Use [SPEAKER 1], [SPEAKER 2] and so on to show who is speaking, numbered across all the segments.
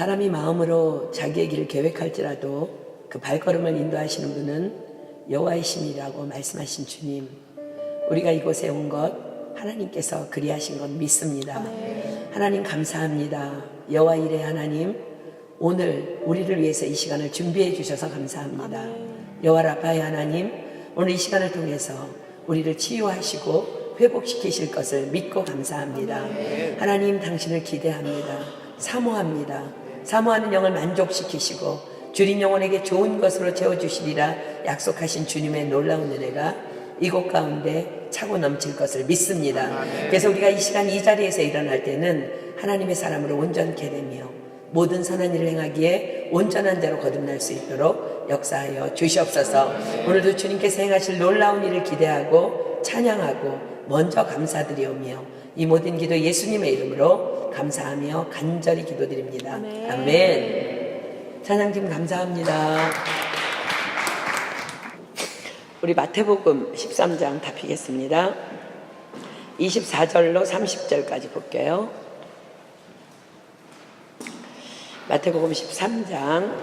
[SPEAKER 1] 사람이 마음으로 자기의 길을 계획할지라도 그 발걸음을 인도하시는 분은 여호와이심이라고 말씀하신 주님, 우리가 이곳에 온 것 하나님께서 그리하신 것 믿습니다. 하나님 감사합니다. 여호와 이레 하나님, 오늘 우리를 위해서 이 시간을 준비해 주셔서 감사합니다. 여호와 라파의 하나님, 오늘 이 시간을 통해서 우리를 치유하시고 회복시키실 것을 믿고 감사합니다. 하나님, 당신을 기대합니다. 사모합니다. 사모하는 영을 만족시키시고 주린 영혼에게 좋은 것으로 채워주시리라 약속하신 주님의 놀라운 은혜가 이곳 가운데 차고 넘칠 것을 믿습니다. 그래서 우리가 이 시간 이 자리에서 일어날 때는 하나님의 사람으로 온전케 되며 모든 선한 일을 행하기에 온전한 대로 거듭날 수 있도록 역사하여 주시옵소서. 오늘도 주님께서 행하실 놀라운 일을 기대하고 찬양하고 먼저 감사드리오며 이 모든 기도 예수님의 이름으로 감사하며 간절히 기도드립니다. 아멘. 찬양팀 감사합니다. 우리 마태복음 13장 다 피겠습니다. 24절로 30절까지 볼게요. 마태복음 13장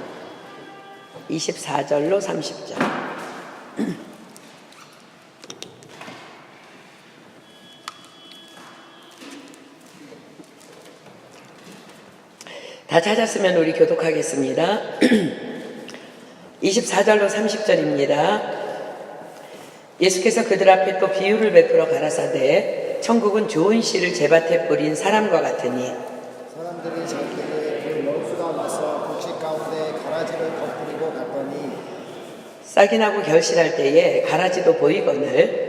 [SPEAKER 1] 24절로 30절. 다 찾았으면 우리 교독하겠습니다. 24절로 30절입니다. 예수께서 그들 앞에 또 비유를 베풀어 가라사대 천국은 좋은 씨를 제밭에 뿌린 사람과 같으니
[SPEAKER 2] 사람들이 자기에게 그 열수가 와서 곡식 가운데 가라지를 덧뿌리고 갔더니
[SPEAKER 1] 싹이 나고 결실할 때에 가라지도 보이거늘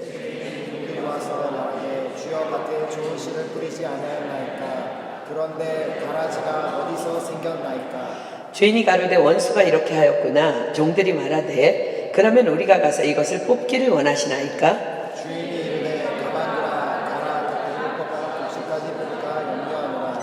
[SPEAKER 2] 그들이 와서 말하되 주여 밭에 좋은 씨를 뿌리지 않았나이까 그런데 가라지가 어디서 생겼나이까
[SPEAKER 1] 주인이 가로되 원수가 이렇게 하였구나. 종들이 말하되 그러면 우리가 가서 이것을 뽑기를 원하시나이까?
[SPEAKER 2] 주인이 이르되 가만두라 가라 덧뿌릴 것과 곡식까지 뿌리까 염려하노라.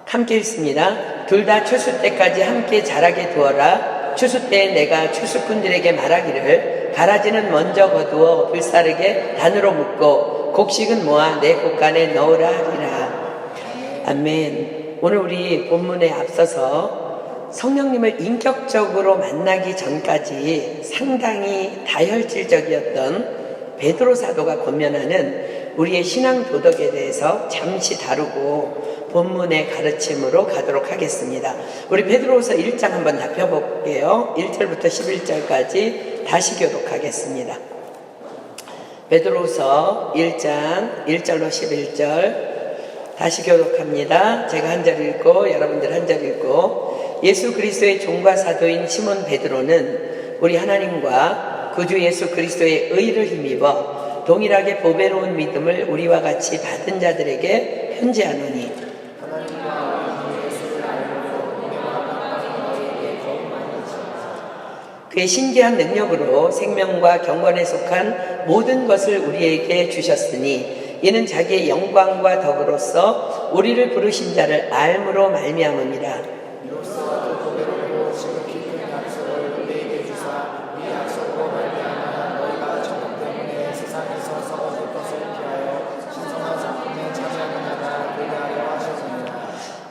[SPEAKER 1] 함께 읽습니다. 둘 다 추수 때까지 함께 자라게 두어라. 추수 때에 내가 추수꾼들에게 말하기를 가라지는 먼저 거두어 불사르게 단으로 묶고 곡식은 모아 내 곳간에 넣으라 하리라. 아멘. 오늘 우리 본문에 앞서서 성령님을 인격적으로 만나기 전까지 상당히 다혈질적이었던 베드로 사도가 권면하는 우리의 신앙 도덕에 대해서 잠시 다루고 본문의 가르침으로 가도록 하겠습니다. 우리 베드로후서 1장 한번 다 펴볼게요. 1절부터 11절까지 다시 교독하겠습니다. 베드로후서 1장 1절로 11절 다시 교독합니다. 제가 한 절 읽고 여러분들 한 절 읽고. 예수 그리스도의 종과 사도인 시몬 베드로는 우리 하나님과 구주 예수 그리스도의 의를 힘입어 동일하게 보배로운 믿음을 우리와 같이 받은 자들에게 편지하노니 그의 신기한 능력으로 생명과 경건에 속한 모든 것을 우리에게 주셨으니 이는 자기의 영광과 덕으로서 우리를 부르신 자를 알므로 말미암음이라.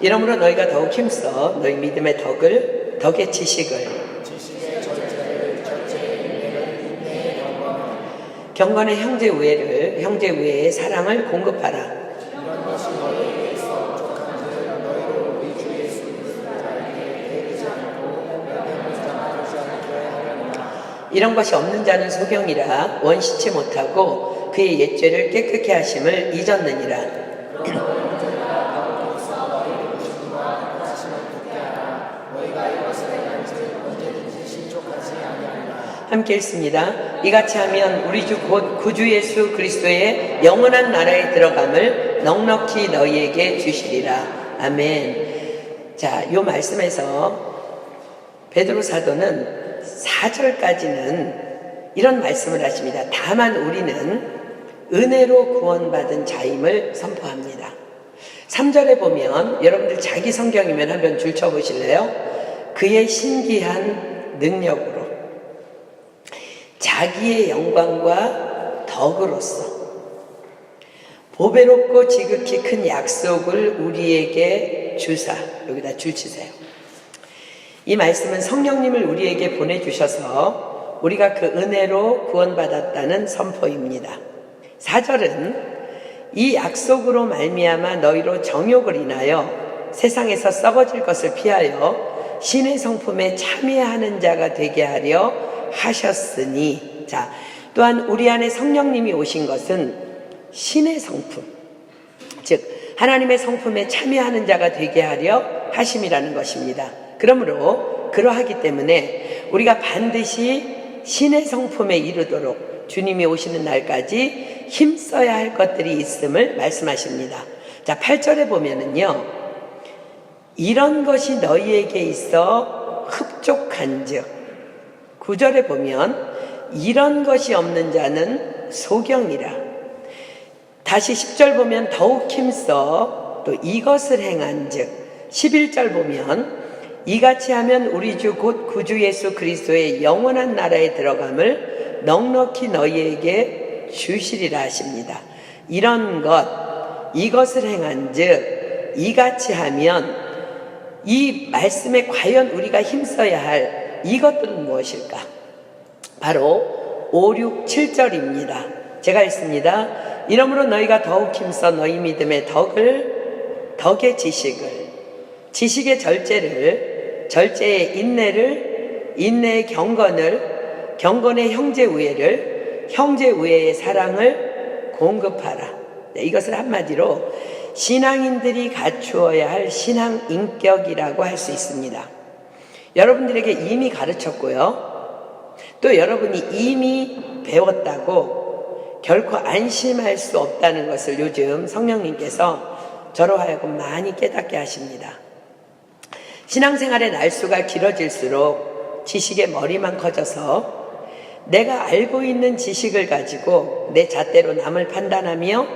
[SPEAKER 1] 이러므로 너희가 더욱 힘써 너희 믿음의 덕을 덕의 지식을 경건의 형제 우애를 형제 우애의 사랑을 공급하라. 이런 것이 없는 자는 소경이라 원시치 못하고 그의 옛죄를 깨끗게 하심을 잊었느니라. 함께 읽습니다. 이같이 하면 우리 주 곧 구주 예수 그리스도의 영원한 나라에 들어감을 넉넉히 너희에게 주시리라. 아멘. 자, 이 말씀에서 베드로 사도는 4절까지는 이런 말씀을 하십니다. 다만 우리는 은혜로 구원받은 자임을 선포합니다. 3절에 보면 여러분들 자기 성경이면 한번 줄쳐보실래요? 그의 신기한 능력으로 자기의 영광과 덕으로서 보배롭고 지극히 큰 약속을 우리에게 우리에게 주사, 여기다 줄 치세요. 이 말씀은 성령님을 우리에게 보내주셔서 우리가 그 은혜로 구원받았다는 선포입니다. 4절은 이 약속으로 말미암아 너희로 정욕을 인하여 세상에서 썩어질 것을 피하여 신의 성품에 참여하는 자가 되게 하려 하셨으니, 자, 또한 우리 안에 성령님이 오신 것은 신의 성품, 즉 하나님의 성품에 참여하는 자가 되게 하려 하심이라는 것입니다. 그러므로 그러하기 때문에 우리가 반드시 신의 성품에 이르도록 주님이 오시는 날까지 힘써야 할 것들이 있음을 말씀하십니다. 자, 8절에 보면은요, 이런 것이 너희에게 있어 흡족한즉, 9절에 보면 이런 것이 없는 자는 소경이라. 다시 10절 보면 더욱 힘써 또 이것을 행한즉, 11절 보면 이같이 하면 우리 주 곧 구주 예수 그리스도의 영원한 나라에 들어감을 넉넉히 너희에게 주시리라 하십니다. 이런 것, 이것을 행한즉, 이같이 하면, 이 말씀에 과연 우리가 힘써야 할 이것들은 무엇일까? 바로 5, 6, 7절입니다. 제가 읽습니다. 이러므로 너희가 더욱 힘써 너희 믿음의 덕의 지식을, 지식의 절제를, 절제의 인내를, 인내의 경건을, 경건의 형제 우애를, 형제 우애의 사랑을 공급하라. 네, 이것을 한마디로 신앙인들이 갖추어야 할 신앙 인격이라고 할 수 있습니다. 여러분들에게 이미 가르쳤고요, 또 여러분이 이미 배웠다고 결코 안심할 수 없다는 것을 요즘 성령님께서 저로 하여금 많이 깨닫게 하십니다. 신앙생활의 날수가 길어질수록 지식의 머리만 커져서 내가 알고 있는 지식을 가지고 내 잣대로 남을 판단하며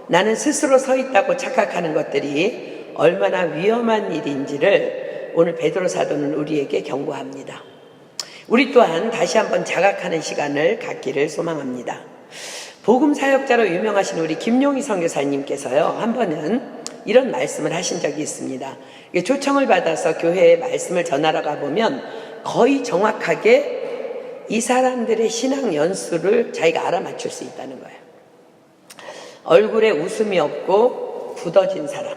[SPEAKER 1] 나는 스스로 서 있다고 착각하는 것들이 얼마나 위험한 일인지를 오늘 베드로 사도는 우리에게 경고합니다. 우리 또한 다시 한번 자각하는 시간을 갖기를 소망합니다. 복음 사역자로 유명하신 우리 김용희 선교사님께서요, 한 번은 이런 말씀을 하신 적이 있습니다. 초청을 받아서 교회에 말씀을 전하러 가보면 거의 정확하게 이 사람들의 신앙 연수를 자기가 알아맞힐 수 있다는 거예요. 얼굴에 웃음이 없고 굳어진 사람,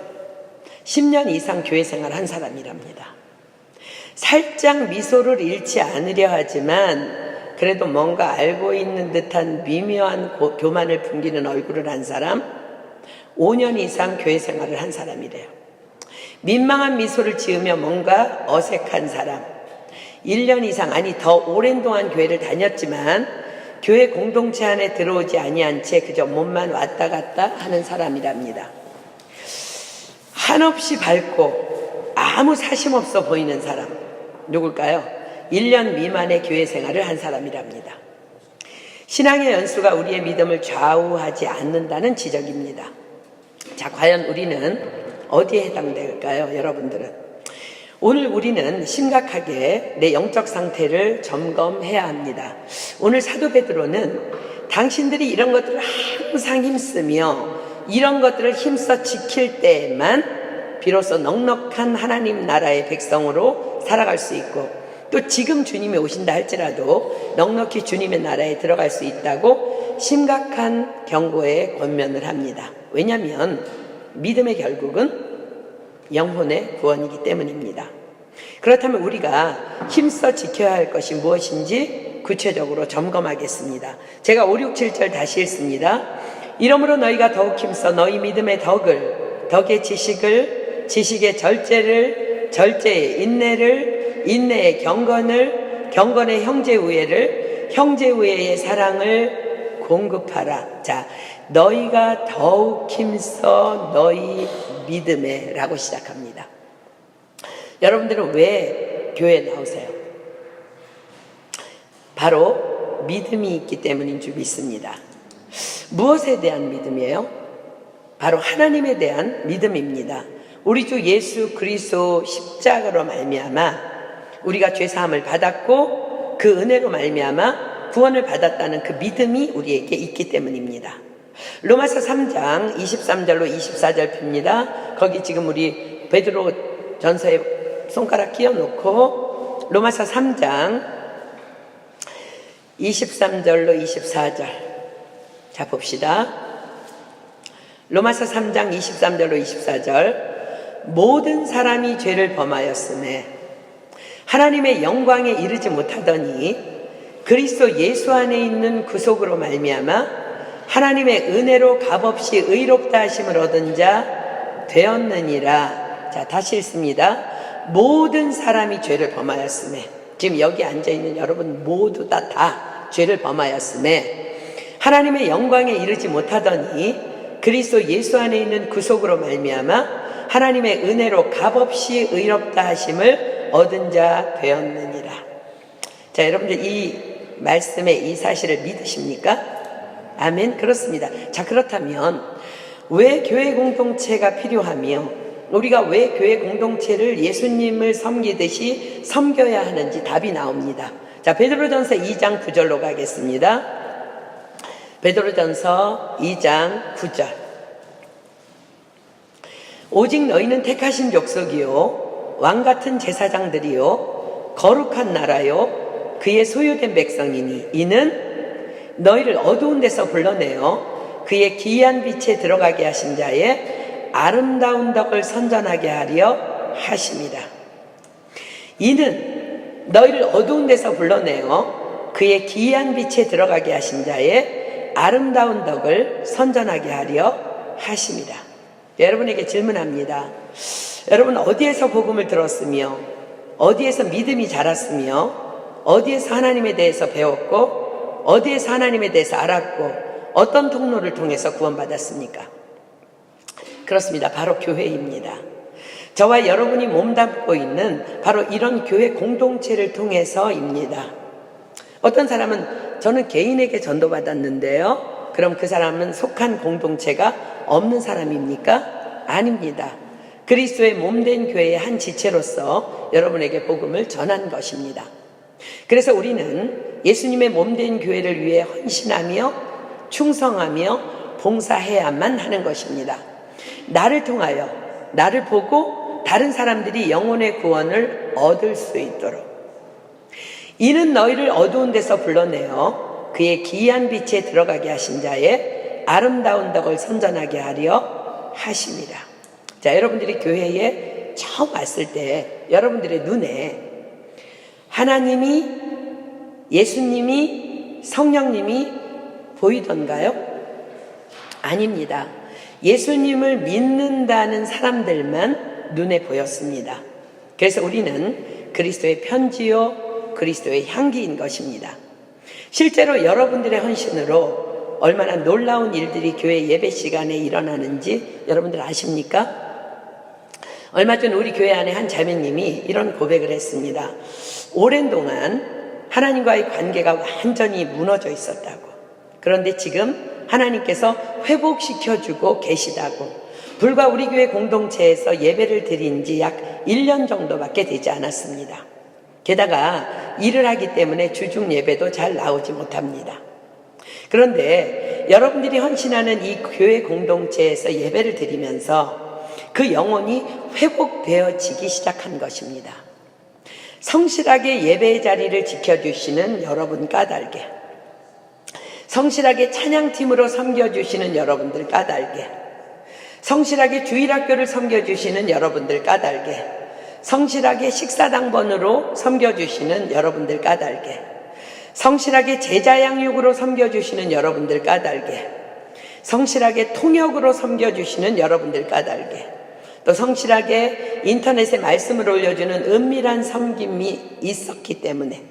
[SPEAKER 1] 10년 이상 교회 생활 한 사람이랍니다. 살짝 미소를 잃지 않으려 하지만 그래도 뭔가 알고 있는 듯한 미묘한 교만을 풍기는 얼굴을 한 사람, 5년 이상 교회 생활을 한 사람이래요. 민망한 미소를 지으며 뭔가 어색한 사람, 1년 이상, 아니 더 오랜 동안 교회를 다녔지만 교회 공동체 안에 들어오지 아니한 채 그저 몸만 왔다 갔다 하는 사람이랍니다. 한없이 밝고 아무 사심 없어 보이는 사람, 누굴까요? 1년 미만의 교회 생활을 한 사람이랍니다. 신앙의 연수가 우리의 믿음을 좌우하지 않는다는 지적입니다. 자, 과연 우리는 어디에 해당될까요, 여러분들은? 오늘 우리는 심각하게 내 영적 상태를 점검해야 합니다. 오늘 사도 베드로는 당신들이 이런 것들을 항상 힘쓰며 이런 것들을 힘써 지킬 때에만 비로소 넉넉한 하나님 나라의 백성으로 살아갈 수 있고, 또 지금 주님이 오신다 할지라도 넉넉히 주님의 나라에 들어갈 수 있다고 심각한 경고에 권면을 합니다. 왜냐하면 믿음의 결국은 영혼의 구원이기 때문입니다. 그렇다면 우리가 힘써 지켜야 할 것이 무엇인지 구체적으로 점검하겠습니다. 제가 5, 6, 7절 다시 읽습니다. 이러므로 너희가 더욱 힘써 너희 믿음의 덕의 지식을, 지식의 절제를, 절제의 인내를, 인내의 경건을, 경건의 형제 우애를, 형제 우애의 사랑을 공급하라. 자, 너희가 더욱 힘써 너희 믿음에 라고 시작합니다. 여러분들은 왜 교회에 나오세요? 바로 믿음이 있기 때문인 줄 믿습니다. 무엇에 대한 믿음이에요? 바로 하나님에 대한 믿음입니다. 우리 주 예수 그리스도 십자가로 말미암아 우리가 죄사함을 받았고 그 은혜로 말미암아 구원을 받았다는 그 믿음이 우리에게 있기 때문입니다. 로마서 3장 23절로 24절 핍니다. 거기 지금 우리 베드로 전서에 손가락 끼워놓고 로마서 3장 23절로 24절 자 봅시다. 로마서 3장 23절로 24절 모든 사람이 죄를 범하였음에 하나님의 영광에 이르지 못하더니 그리스도 예수 안에 있는 구속으로 말미암아 하나님의 은혜로 값없이 의롭다 하심을 얻은 자 되었느니라. 자 다시 읽습니다. 모든 사람이 죄를 범하였음에 지금 여기 앉아있는 여러분 모두 다 죄를 범하였음에 하나님의 영광에 이르지 못하더니 그리스도 예수 안에 있는 구속으로 말미암아 하나님의 은혜로 값없이 의롭다 하심을 얻은 자 되었느니라. 자 여러분들 이 말씀에 이 사실을 믿으십니까? 아멘. 그렇습니다. 자 그렇다면 왜 교회 공동체가 필요하며 우리가 왜 교회 공동체를 예수님을 섬기듯이 섬겨야 하는지 답이 나옵니다. 자 베드로전서 2장 9절로 가겠습니다. 베드로전서 2장 9절 오직 너희는 택하신 족속이요 왕같은 제사장들이요 거룩한 나라요 그의 소유된 백성이니 이는 너희를 어두운 데서 불러내어 그의 기이한 빛에 들어가게 하신 자의 아름다운 덕을 선전하게 하려 하심이라. 이는 너희를 어두운 데서 불러내어 그의 기이한 빛에 들어가게 하신 자의 아름다운 덕을 선전하게 하려 하심이라. 여러분에게 질문합니다. 여러분 어디에서 복음을 들었으며 어디에서 믿음이 자랐으며 어디에서 하나님에 대해서 배웠고 어디에서 하나님에 대해서 알았고 어떤 통로를 통해서 구원받았습니까? 그렇습니다. 바로 교회입니다. 저와 여러분이 몸담고 있는 바로 이런 교회 공동체를 통해서입니다. 어떤 사람은 저는 개인에게 전도받았는데요. 그럼 그 사람은 속한 공동체가 없는 사람입니까? 아닙니다. 그리스도의 몸된 교회의 한 지체로서 여러분에게 복음을 전한 것입니다. 그래서 우리는 예수님의 몸된 교회를 위해 헌신하며 충성하며 봉사해야만 하는 것입니다. 나를 통하여 나를 보고 다른 사람들이 영혼의 구원을 얻을 수 있도록 이는 너희를 어두운 데서 불러내어 그의 기이한 빛에 들어가게 하신 자의 아름다운 덕을 선전하게 하려 하심이라. 자 여러분들이 교회에 처음 왔을 때 여러분들의 눈에 하나님이 예수님이 성령님이 보이던가요? 아닙니다. 예수님을 믿는다는 사람들만 눈에 보였습니다. 그래서 우리는 그리스도의 편지요 그리스도의 향기인 것입니다. 실제로 여러분들의 헌신으로 얼마나 놀라운 일들이 교회 예배 시간에 일어나는지 여러분들 아십니까? 얼마 전 우리 교회 안에 한 자매님이 이런 고백을 했습니다. 오랜 동안 하나님과의 관계가 완전히 무너져 있었다고. 그런데 지금 하나님께서 회복시켜주고 계시다고. 불과 우리 교회 공동체에서 예배를 드린 지 약 1년 정도밖에 되지 않았습니다. 게다가 일을 하기 때문에 주중 예배도 잘 나오지 못합니다. 그런데 여러분들이 헌신하는 이 교회 공동체에서 예배를 드리면서 그 영혼이 회복되어지기 시작한 것입니다. 성실하게 예배의 자리를 지켜주시는 여러분 까닭에, 성실하게 찬양팀으로 섬겨주시는 여러분들 까닭에, 성실하게 주일학교를 섬겨주시는 여러분들 까닭에, 성실하게 식사당번으로 섬겨주시는 여러분들 까닭에, 성실하게 제자양육으로 섬겨주시는 여러분들 까닭에, 성실하게 통역으로 섬겨주시는 여러분들 까닭에, 또 성실하게 인터넷에 말씀을 올려주는 은밀한 섬김이 있었기 때문에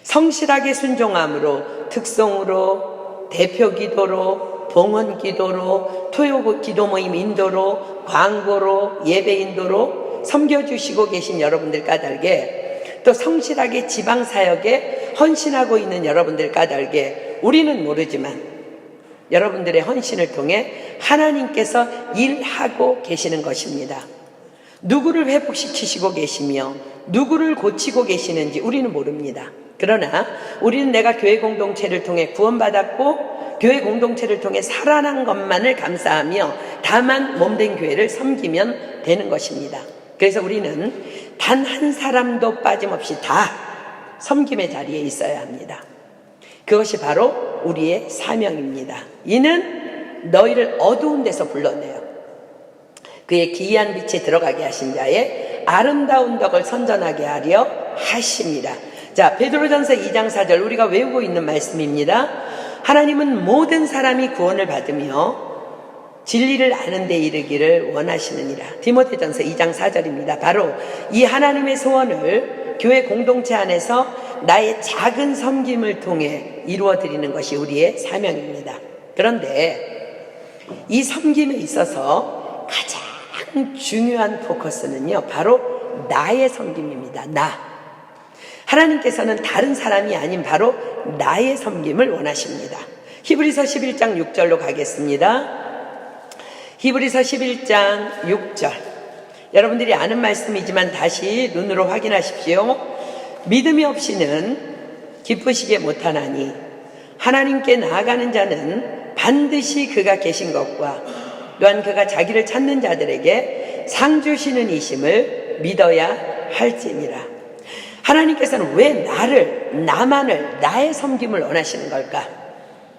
[SPEAKER 1] 성실하게 순종함으로 특송으로 대표 기도로 봉헌 기도로 토요 기도 모임 인도로 광고로 예배 인도로 섬겨주시고 계신 여러분들 까닭에 또 성실하게 지방사역에 헌신하고 있는 여러분들 까닭에 우리는 모르지만 여러분들의 헌신을 통해 하나님께서 일하고 계시는 것입니다. 누구를 회복시키시고 계시며 누구를 고치고 계시는지 우리는 모릅니다. 그러나 우리는 내가 교회 공동체를 통해 구원받았고 교회 공동체를 통해 살아난 것만을 감사하며 다만 몸된 교회를 섬기면 되는 것입니다. 그래서 우리는 단 한 사람도 빠짐없이 다 섬김의 자리에 있어야 합니다. 그것이 바로 우리의 사명입니다. 이는 너희를 어두운 데서 불러내어 그의 기이한 빛에 들어가게 하신 자의 아름다운 덕을 선전하게 하려 하십니다. 자, 베드로전서 2장 4절 우리가 외우고 있는 말씀입니다. 하나님은 모든 사람이 구원을 받으며 진리를 아는 데 이르기를 원하시느니라. 디모데전서 2장 4절입니다. 바로 이 하나님의 소원을 교회 공동체 안에서 나의 작은 섬김을 통해 이루어드리는 것이 우리의 사명입니다. 그런데 이 섬김에 있어서 가장 중요한 포커스는요, 바로 나의 섬김입니다. 하나님께서는 다른 사람이 아닌 바로 나의 섬김을 원하십니다. 히브리서 11장 6절로 가겠습니다. 히브리서 11장 6절. 여러분들이 아는 말씀이지만 다시 눈으로 확인하십시오. 믿음이 없이는 기쁘시게 못하나니 하나님께 나아가는 자는 반드시 그가 계신 것과 또한 그가 자기를 찾는 자들에게 상 주시는 이심을 믿어야 할지니라. 하나님께서는 왜 나만을 나의 섬김을 원하시는 걸까?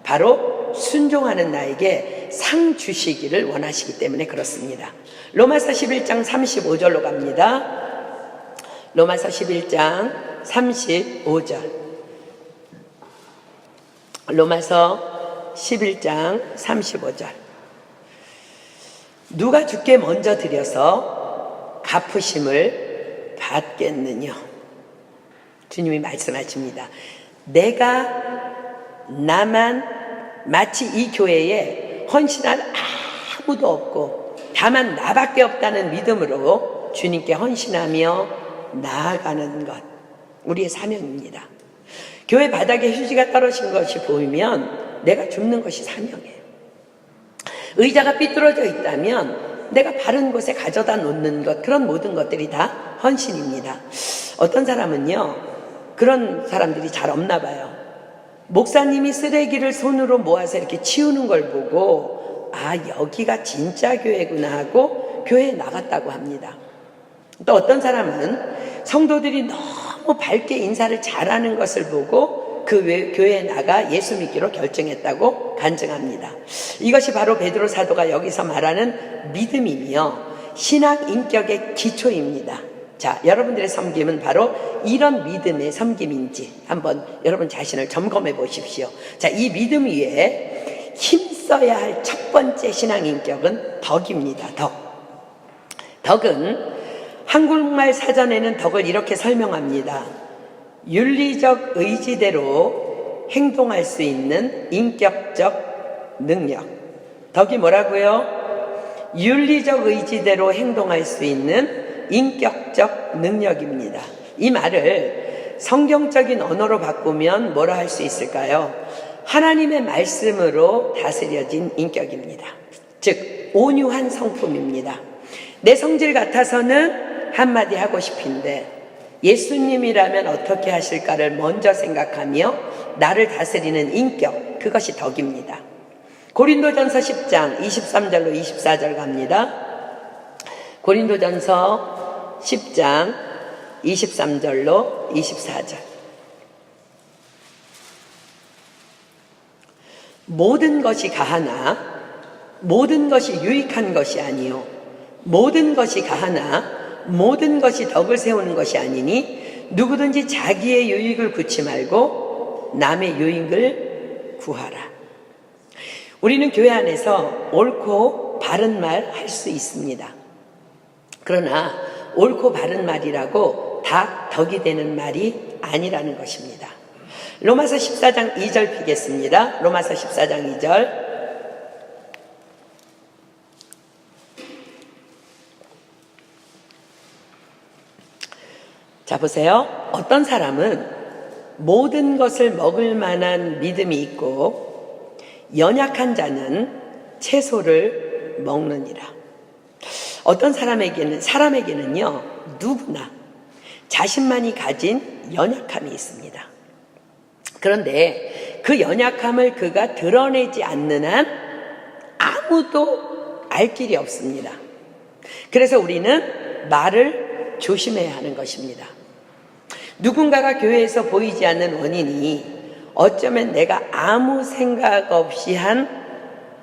[SPEAKER 1] 바로 순종하는 나에게 상 주시기를 원하시기 때문에 그렇습니다. 로마서 11장 35절로 갑니다. 로마서 11장 35절. 로마서 11장 35절. 누가 주께 먼저 드려서 갚으심을 받겠느냐? 주님이 말씀하십니다. 나만 마치 이 교회에 헌신할 아무도 없고 다만 나밖에 없다는 믿음으로 주님께 헌신하며 나아가는 것, 우리의 사명입니다. 교회 바닥에 휴지가 떨어진 것이 보이면 내가 줍는 것이 사명이에요. 의자가 삐뚤어져 있다면 내가 바른 곳에 가져다 놓는 것, 그런 모든 것들이 다 헌신입니다. 어떤 사람은요, 그런 사람들이 잘 없나 봐요. 목사님이 쓰레기를 손으로 모아서 이렇게 치우는 걸 보고 여기가 진짜 교회구나 하고 교회에 나갔다고 합니다. 또 어떤 사람은 성도들이 너무 밝게 인사를 잘하는 것을 보고 그 교회에 나가 예수 믿기로 결정했다고 간증합니다. 이것이 바로 베드로 사도가 여기서 말하는 믿음이며 신학 인격의 기초입니다. 자, 여러분들의 섬김은 바로 이런 믿음의 섬김인지 한번 여러분 자신을 점검해 보십시오. 자, 이 믿음 위에 힘써야 할 첫 번째 신앙 인격은 덕입니다. 덕은 한국말 사전에는 덕을 이렇게 설명합니다. 윤리적 의지대로 행동할 수 있는 인격적 능력. 덕이 뭐라고요? 윤리적 의지대로 행동할 수 있는 인격적 능력입니다. 이 말을 성경적인 언어로 바꾸면 뭐라 할 수 있을까요? 하나님의 말씀으로 다스려진 인격입니다. 즉 온유한 성품입니다. 내 성질 같아서는 한마디 하고 싶은데 예수님이라면 어떻게 하실까를 먼저 생각하며 나를 다스리는 인격, 그것이 덕입니다. 고린도전서 10장 23절로 24절 갑니다. 고린도전서 10장 23절로 24절. 모든 것이 가하나 모든 것이 유익한 것이 아니요 모든 것이 가하나 모든 것이 덕을 세우는 것이 아니니 누구든지 자기의 유익을 구치 말고 남의 유익을 구하라. 우리는 교회 안에서 옳고 바른 말 할 수 있습니다. 그러나 옳고 바른 말이라고 다 덕이 되는 말이 아니라는 것입니다. 로마서 14장 2절 피겠습니다. 로마서 14장 2절. 자, 보세요. 어떤 사람은 모든 것을 먹을 만한 믿음이 있고 연약한 자는 채소를 먹느니라. 어떤 사람에게는요, 누구나 자신만이 가진 연약함이 있습니다. 그런데 그 연약함을 그가 드러내지 않는 한 아무도 알 길이 없습니다. 그래서 우리는 말을 조심해야 하는 것입니다. 누군가가 교회에서 보이지 않는 원인이 어쩌면 내가 아무 생각 없이 한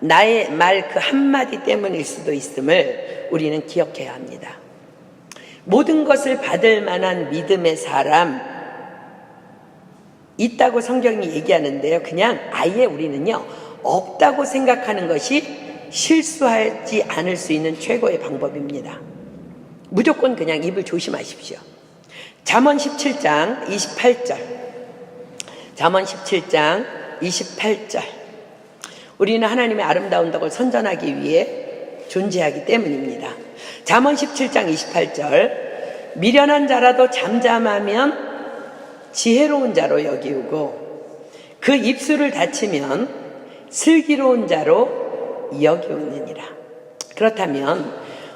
[SPEAKER 1] 나의 말 그 한마디 때문일 수도 있음을 우리는 기억해야 합니다. 모든 것을 받을 만한 믿음의 사람 있다고 성경이 얘기하는데요. 그냥 아예 우리는요, 없다고 생각하는 것이 실수하지 않을 수 있는 최고의 방법입니다. 무조건 그냥 입을 조심하십시오. 잠언 17장 28절. 잠언 17장 28절. 우리는 하나님의 아름다운 덕을 선전하기 위해 존재하기 때문입니다. 잠언 17장 28절. 미련한 자라도 잠잠하면 지혜로운 자로 여기우고 그 입술을 닫히면 슬기로운 자로 여기우느니라. 그렇다면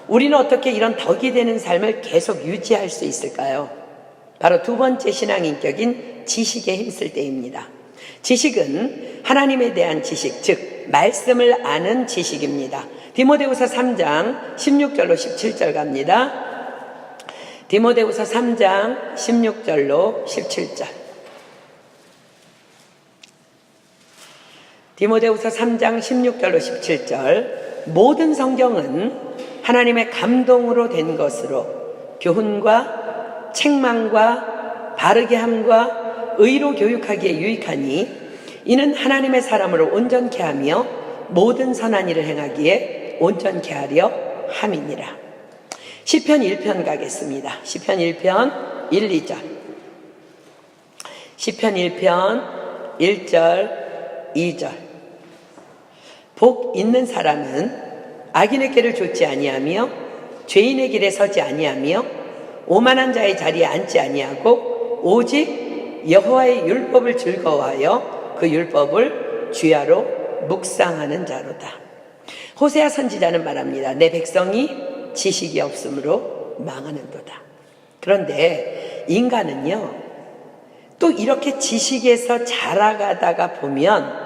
[SPEAKER 1] 우리는 어떻게 이런 덕이 되는 삶을 계속 유지할 수 있을까요? 바로 두 번째 신앙인격인 지식에 힘쓸 때입니다. 지식은 하나님에 대한 지식, 즉 말씀을 아는 지식입니다. 디모데후서 3장 16절로 17절 갑니다. 디모데후서 3장 16절로 17절. 디모데후서 3장 16절로 17절. 모든 성경은 하나님의 감동으로 된 것으로 교훈과 책망과 바르게 함과 의로 교육하기에 유익하니 이는 하나님의 사람으로 온전케 하며 모든 선한 일을 행하기에 온전케 하려 함이니라. 시편 1편 가겠습니다. 시편 1편 1, 2절. 시편 1편 1절 2절. 복 있는 사람은 악인의 길을 좇지 아니하며 죄인의 길에 서지 아니하며 오만한 자의 자리에 앉지 아니하고 오직 여호와의 율법을 즐거워하여 그 율법을 주야로 묵상하는 자로다. 호세아 선지자는 말합니다. 내 백성이 지식이 없으므로 망하는도다. 그런데 인간은요, 또 이렇게 지식에서 자라가다가 보면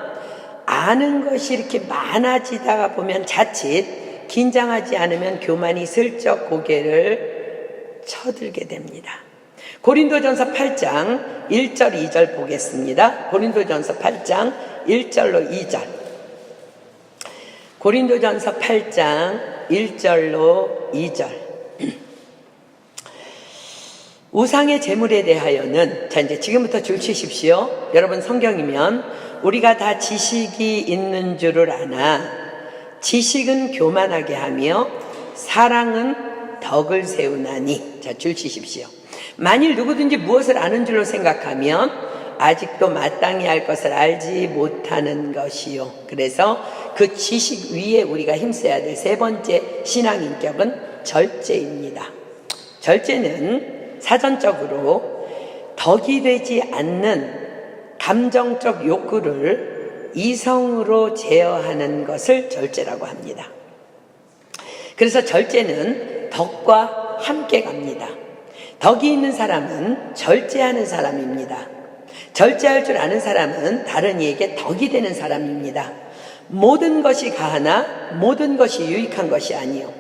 [SPEAKER 1] 아는 것이 이렇게 많아지다가 보면 자칫 긴장하지 않으면 교만이 슬쩍 고개를 쳐들게 됩니다. 고린도전서 8장 1절 2절 보겠습니다. 고린도전서 8장 1절로 2절. 고린도전서 8장 1절로 2절. 우상의 제물에 대하여는, 자, 이제 지금부터 줄 치십시오. 여러분 성경이면 우리가 다 지식이 있는 줄을 아나 지식은 교만하게 하며 사랑은 덕을 세우나니. 자, 줄 치십시오. 만일 누구든지 무엇을 아는 줄로 생각하면 아직도 마땅히 할 것을 알지 못하는 것이요. 그래서 그 지식 위에 우리가 힘써야 될 세 번째 신앙인격은 절제입니다. 절제는 사전적으로 덕이 되지 않는 감정적 욕구를 이성으로 제어하는 것을 절제라고 합니다. 그래서 절제는 덕과 함께 갑니다. 덕이 있는 사람은 절제하는 사람입니다. 절제할 줄 아는 사람은 다른 이에게 덕이 되는 사람입니다. 모든 것이 가하나 모든 것이 유익한 것이 아니요,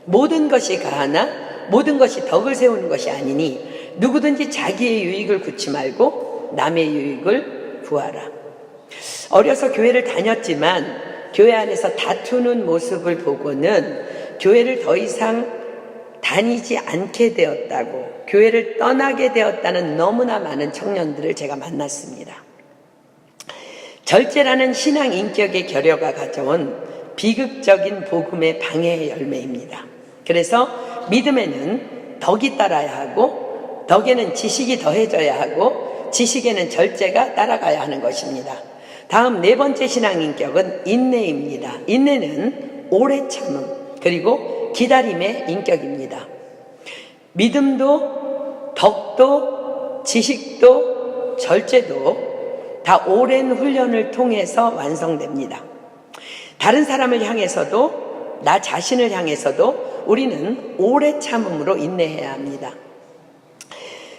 [SPEAKER 1] 모든 것이 가하나 모든 것이 덕을 세우는 것이 아니니 누구든지 자기의 유익을 구치 말고 남의 유익을 구하라. 어려서 교회를 다녔지만 교회 안에서 다투는 모습을 보고는 교회를 더 이상 다니지 않게 되었다고, 교회를 떠나게 되었다는 너무나 많은 청년들을 제가 만났습니다. 절제라는 신앙 인격의 결여가 가져온 비극적인 복음의 방해의 열매입니다. 그래서 믿음에는 덕이 따라야 하고, 덕에는 지식이 더해져야 하고, 지식에는 절제가 따라가야 하는 것입니다. 다음 네 번째 신앙 인격은 인내입니다. 인내는 오래 참음, 그리고 기다림의 인격입니다. 믿음도 덕도 지식도 절제도 다 오랜 훈련을 통해서 완성됩니다. 다른 사람을 향해서도 나 자신을 향해서도 우리는 오래 참음으로 인내해야 합니다.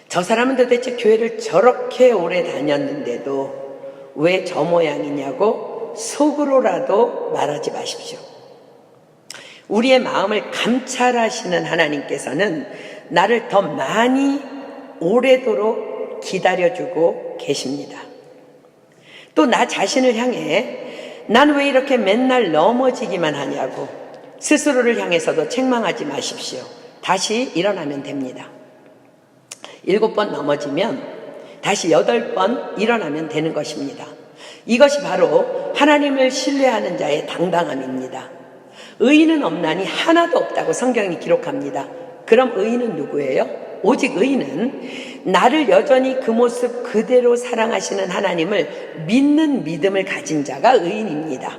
[SPEAKER 1] 저 사람은 도대체 교회를 저렇게 오래 다녔는데도 왜 저 모양이냐고 속으로라도 말하지 마십시오. 우리의 마음을 감찰하시는 하나님께서는 나를 더 많이 오래도록 기다려주고 계십니다. 또 나 자신을 향해 난 왜 이렇게 맨날 넘어지기만 하냐고 스스로를 향해서도 책망하지 마십시오. 다시 일어나면 됩니다. 7번 넘어지면 다시 8번 일어나면 되는 것입니다. 이것이 바로 하나님을 신뢰하는 자의 당당함입니다. 의인은 없나니 하나도 없다고 성경이 기록합니다. 그럼 의인은 누구예요? 오직 의인은 나를 여전히 그 모습 그대로 사랑하시는 하나님을 믿는 믿음을 가진 자가 의인입니다.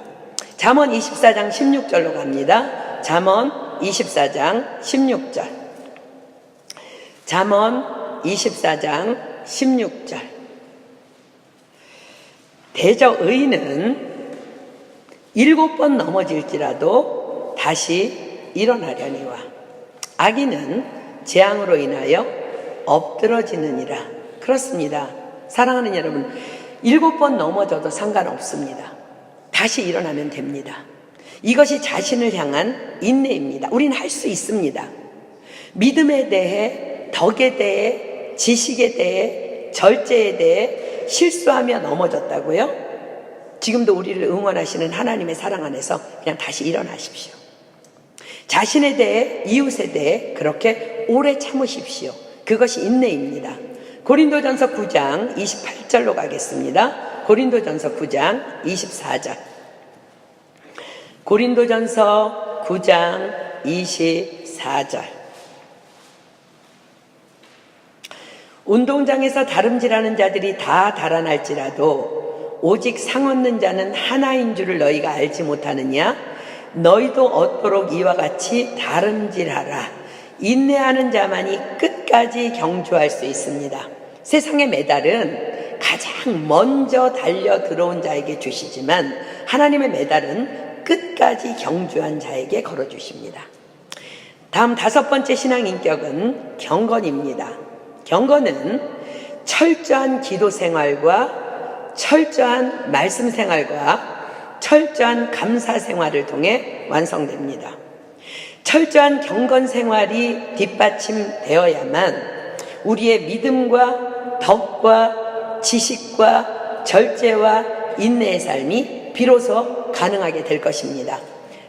[SPEAKER 1] 잠언 24장 16절로 갑니다. 잠언 24장 16절. 잠언 24장 16절. 대저 의인은 7번 넘어질지라도 다시 일어나려니와 악인은 재앙으로 인하여 엎드러지느니라. 그렇습니다. 사랑하는 여러분, 7번 넘어져도 상관없습니다. 다시 일어나면 됩니다. 이것이 자신을 향한 인내입니다. 우리는 할 수 있습니다. 믿음에 대해, 덕에 대해, 지식에 대해, 절제에 대해 실수하며 넘어졌다고요? 지금도 우리를 응원하시는 하나님의 사랑 안에서 그냥 다시 일어나십시오. 자신에 대해, 이웃에 대해 그렇게 오래 참으십시오. 그것이 인내입니다. 고린도전서 9장 28절로 가겠습니다. 고린도전서 9장 24절. 고린도전서 9장 24절. 운동장에서 다름질하는 자들이 다 달아날지라도 오직 상 얻는 자는 하나인 줄을 너희가 알지 못하느냐? 너희도 얻도록 이와 같이 다름질하라. 인내하는 자만이 끝까지 경주할 수 있습니다. 세상의 메달은 가장 먼저 달려 들어온 자에게 주시지만 하나님의 메달은 끝까지 경주한 자에게 걸어주십니다. 다음 5번째 신앙 인격은 경건입니다. 경건은 철저한 기도 생활과 철저한 말씀 생활과 철저한 감사 생활을 통해 완성됩니다. 철저한 경건 생활이 뒷받침되어야만 우리의 믿음과 덕과 지식과 절제와 인내의 삶이 비로소 가능하게 될 것입니다.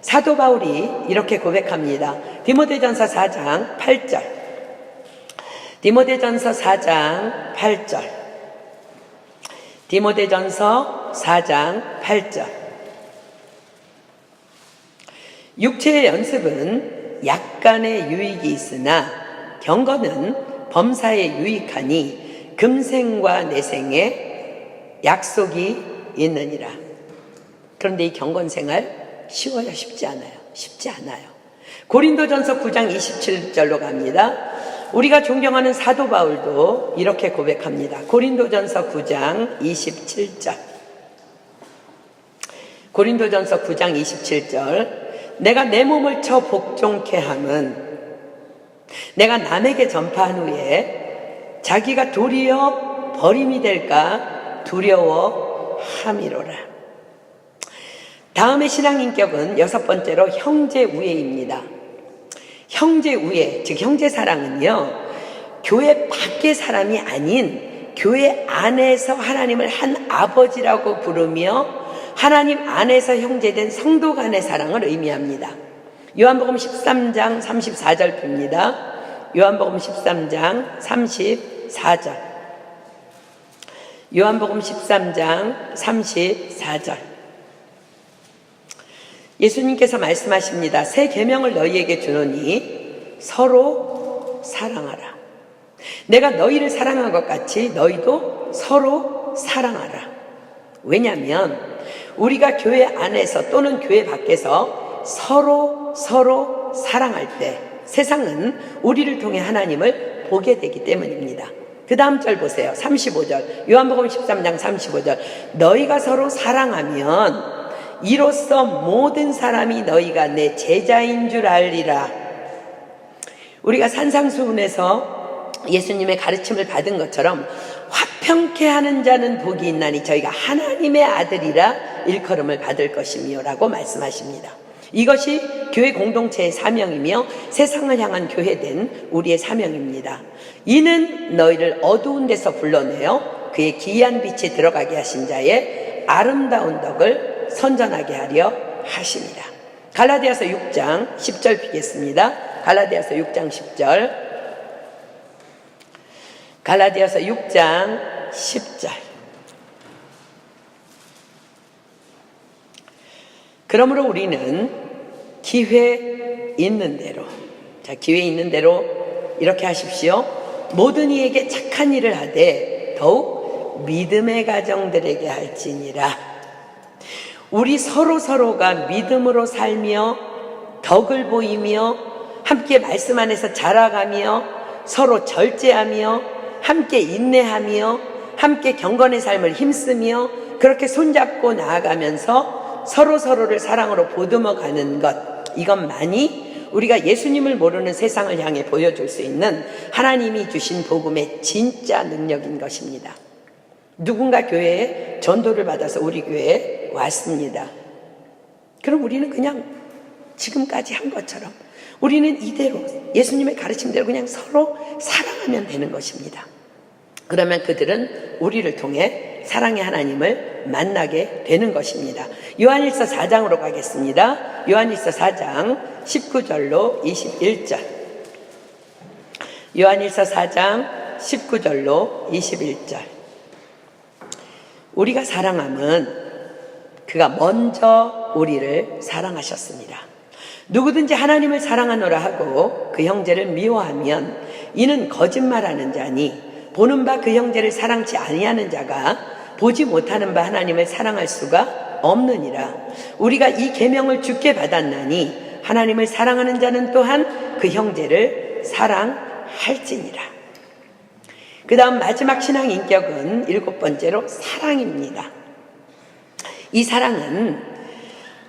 [SPEAKER 1] 사도 바울이 이렇게 고백합니다. 디모데전서 4장 8절. 디모데전서 4장 8절. 디모데전서 4장 8절. 육체의 연습은 약간의 유익이 있으나 경건은 범사에 유익하니 금생과 내생에 약속이 있느니라. 그런데 이 경건 생활 쉬워요? 쉽지 않아요? 쉽지 않아요. 고린도전서 9장 27절로 갑니다. 우리가 존경하는 사도 바울도 이렇게 고백합니다. 고린도전서 9장 27절. 고린도전서 9장 27절. 내가 내 몸을 쳐 복종케 함은 내가 남에게 전파한 후에 자기가 도리어 버림이 될까 두려워함이로라. 다음의 신앙인격은 6번째로 형제우애입니다. 형제우애, 즉 형제사랑은요, 교회 밖의 사람이 아닌 교회 안에서 하나님을 한 아버지라고 부르며 하나님 안에서 형제된 성도 간의 사랑을 의미합니다. 요한복음 13장 34절입니다. 요한복음 13장 34절. 요한복음 13장 34절. 예수님께서 말씀하십니다. 새 계명을 너희에게 주노니 서로 사랑하라. 내가 너희를 사랑한 것 같이 너희도 서로 사랑하라. 왜냐하면 우리가 교회 안에서 또는 교회 밖에서 서로 사랑할 때 세상은 우리를 통해 하나님을 보게 되기 때문입니다. 그 다음 절 보세요. 35절. 요한복음 13장 35절. 너희가 서로 사랑하면 이로써 모든 사람이 너희가 내 제자인 줄 알리라. 우리가 산상수훈에서 예수님의 가르침을 받은 것처럼 자평케 하는 자는 복이 있나니 저희가 하나님의 아들이라 일컬음을 받을 것이며 라고 말씀하십니다. 이것이 교회 공동체의 사명이며 세상을 향한 교회된 우리의 사명입니다. 이는 너희를 어두운 데서 불러내어 그의 기이한 빛에 들어가게 하신 자의 아름다운 덕을 선전하게 하려 하십니다. 갈라디아서 6장 10절 비겠습니다. 갈라디아서 6장 10절. 갈라디아서 6장 10절. 그러므로 우리는 기회 있는 대로, 자, 기회 있는 대로 이렇게 하십시오. 모든 이에게 착한 일을 하되 더욱 믿음의 가정들에게 할지니라. 우리 서로가 믿음으로 살며 덕을 보이며 함께 말씀 안에서 자라가며 서로 절제하며 함께 인내하며 함께 경건의 삶을 힘쓰며 그렇게 손잡고 나아가면서 서로를 사랑으로 보듬어 가는 것, 이것만이 우리가 예수님을 모르는 세상을 향해 보여줄 수 있는 하나님이 주신 복음의 진짜 능력인 것입니다. 누군가 교회에 전도를 받아서 우리 교회에 왔습니다. 그럼 우리는 그냥 지금까지 한 것처럼 우리는 이대로 예수님의 가르침대로 그냥 서로 사랑하면 되는 것입니다. 그러면 그들은 우리를 통해 사랑의 하나님을 만나게 되는 것입니다. 요한일서 4장으로 가겠습니다. 요한일서 4장 19절로 21절. 요한일서 4장 19절로 21절. 우리가 사랑함은 그가 먼저 우리를 사랑하셨습니다. 누구든지 하나님을 사랑하노라 하고 그 형제를 미워하면 이는 거짓말하는 자니 보는 바 그 형제를 사랑치 아니하는 자가 보지 못하는 바 하나님을 사랑할 수가 없느니라. 우리가 이 계명을 주께 받았나니 하나님을 사랑하는 자는 또한 그 형제를 사랑할지니라. 그 다음 마지막 신앙 인격은 7번째로 사랑입니다. 이 사랑은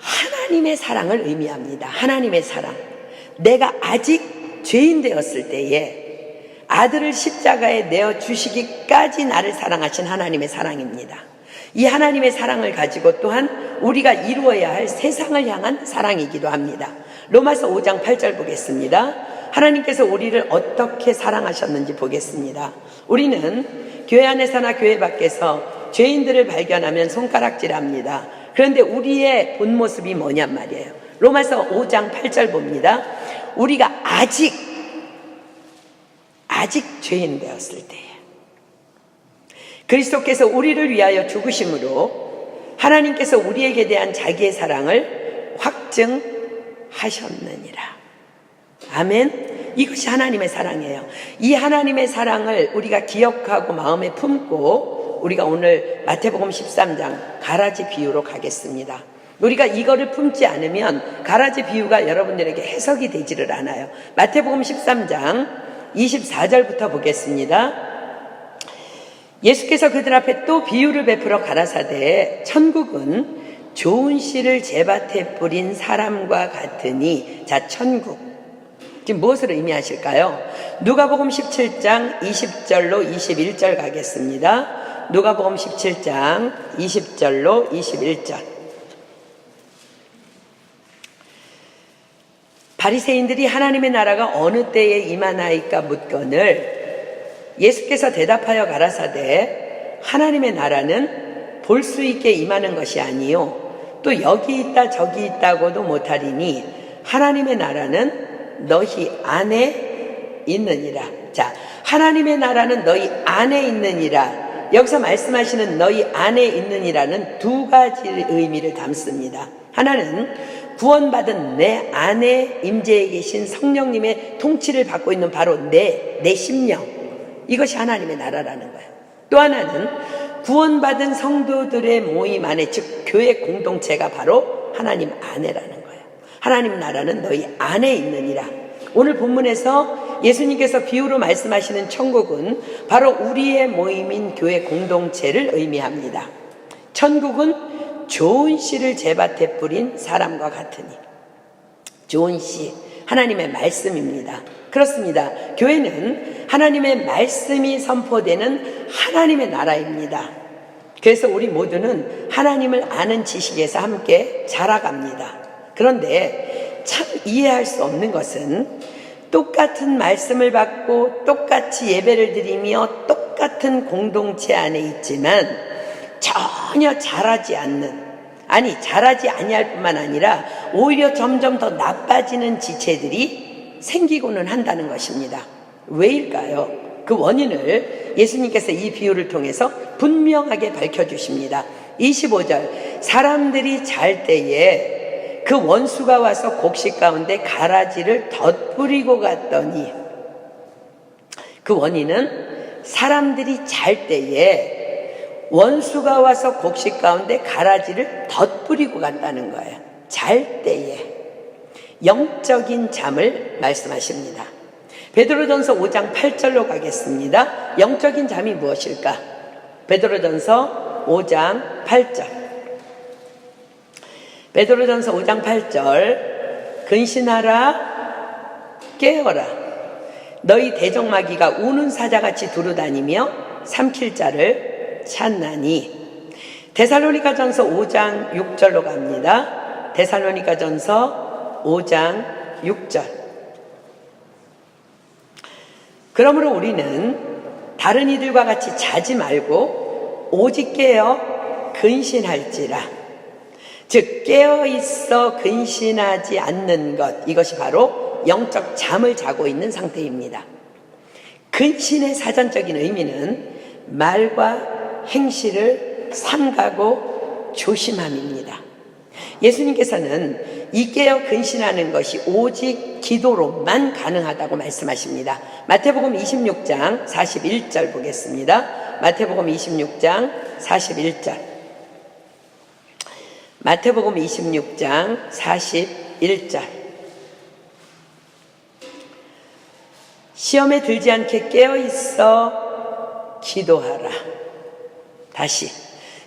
[SPEAKER 1] 하나님의 사랑을 의미합니다. 하나님의 사랑. 내가 아직 죄인 되었을 때에 아들을 십자가에 내어 주시기까지 나를 사랑하신 하나님의 사랑입니다. 이 하나님의 사랑을 가지고 또한 우리가 이루어야 할 세상을 향한 사랑이기도 합니다. 로마서 5장 8절 보겠습니다. 하나님께서 우리를 어떻게 사랑하셨는지 보겠습니다. 우리는 교회 안에서나 교회 밖에서 죄인들을 발견하면 손가락질합니다. 그런데 우리의 본 모습이 뭐냔 말이에요. 로마서 5장 8절 봅니다. 우리가 아직 죄인 되었을 때에 그리스도께서 우리를 위하여 죽으심으로 하나님께서 우리에게 대한 자기의 사랑을 확증하셨느니라. 아멘. 이것이 하나님의 사랑이에요. 이 하나님의 사랑을 우리가 기억하고 마음에 품고 우리가 오늘 마태복음 13장 가라지 비유로 가겠습니다. 우리가 이거를 품지 않으면 가라지 비유가 여러분들에게 해석이 되지를 않아요. 마태복음 13장 24절부터 보겠습니다. 예수께서 그들 앞에 또 비유를 베풀어 가라사대 천국은 좋은 씨를 제밭에 뿌린 사람과 같으니, 자, 천국 지금 무엇을 의미하실까요? 누가복음 17장 20절로 21절 가겠습니다. 누가복음 17장 20절로 21절. 바리새인들이 하나님의 나라가 어느 때에 임하나이까 묻거늘 예수께서 대답하여 가라사대 하나님의 나라는 볼 수 있게 임하는 것이 아니요 또 여기 있다 저기 있다고도 못하리니 하나님의 나라는 너희 안에 있느니라. 자, 하나님의 나라는 너희 안에 있느니라. 여기서 말씀하시는 너희 안에 있느니라는 두 가지 의미를 담습니다. 하나는 구원받은 내 안에 임재해 계신 성령님의 통치를 받고 있는 바로 내 심령, 이것이 하나님의 나라라는 거예요. 또 하나는 구원받은 성도들의 모임 안에, 즉 교회 공동체가 바로 하나님 안에라는 거예요. 하나님 나라는 너희 안에 있느니라. 오늘 본문에서 예수님께서 비유로 말씀하시는 천국은 바로 우리의 모임인 교회 공동체를 의미합니다. 천국은 좋은 씨를 제밭에 뿌린 사람과 같으니, 좋은 씨, 하나님의 말씀입니다. 그렇습니다. 교회는 하나님의 말씀이 선포되는 하나님의 나라입니다. 그래서 우리 모두는 하나님을 아는 지식에서 함께 자라갑니다. 그런데 참 이해할 수 없는 것은 똑같은 말씀을 받고 똑같이 예배를 드리며 똑같은 공동체 안에 있지만 전혀 자라지 아니할 뿐만 아니라 오히려 점점 더 나빠지는 지체들이 생기고는 한다는 것입니다. 왜일까요? 그 원인을 예수님께서 이 비유를 통해서 분명하게 밝혀주십니다. 25절, 사람들이 잘 때에 그 원수가 와서 곡식 가운데 가라지를 덧뿌리고 갔더니, 그 원인은 사람들이 잘 때에 원수가 와서 곡식 가운데 가라지를 덧뿌리고 간다는 거예요. 잘 때에. 영적인 잠을 말씀하십니다. 베드로전서 5장 8절로 가겠습니다. 영적인 잠이 무엇일까? 베드로전서 5장 8절. 베드로전서 5장 8절. 근신하라, 깨어라. 너희 대적마귀가 우는 사자같이 두루다니며 삼킬 자를 찾나니. 데살로니가전서 5장 6절로 갑니다. 데살로니가전서 5장 6절. 그러므로 우리는 다른 이들과 같이 자지 말고 오직 깨어 근신할지라. 즉 깨어 있어 근신하지 않는 것, 이것이 바로 영적 잠을 자고 있는 상태입니다. 근신의 사전적인 의미는 말과 행실을 삼가고 조심함입니다. 예수님께서는 이 깨어 근신하는 것이 오직 기도로만 가능하다고 말씀하십니다. 마태복음 26장 41절 보겠습니다. 마태복음 26장 41절. 마태복음 26장 41절. 시험에 들지 않게 깨어있어 기도하라. 다시,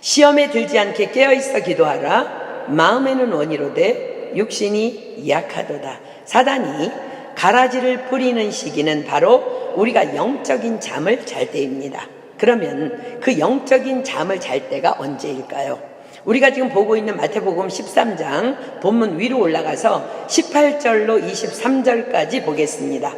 [SPEAKER 1] 시험에 들지 않게 깨어있어 기도하라. 마음에는 원이로되 육신이 약하도다. 사단이 가라지를 뿌리는 시기는 바로 우리가 영적인 잠을 잘 때입니다. 그러면 그 영적인 잠을 잘 때가 언제일까요? 우리가 지금 보고 있는 마태복음 13장 본문 위로 올라가서 18절로 23절까지 보겠습니다.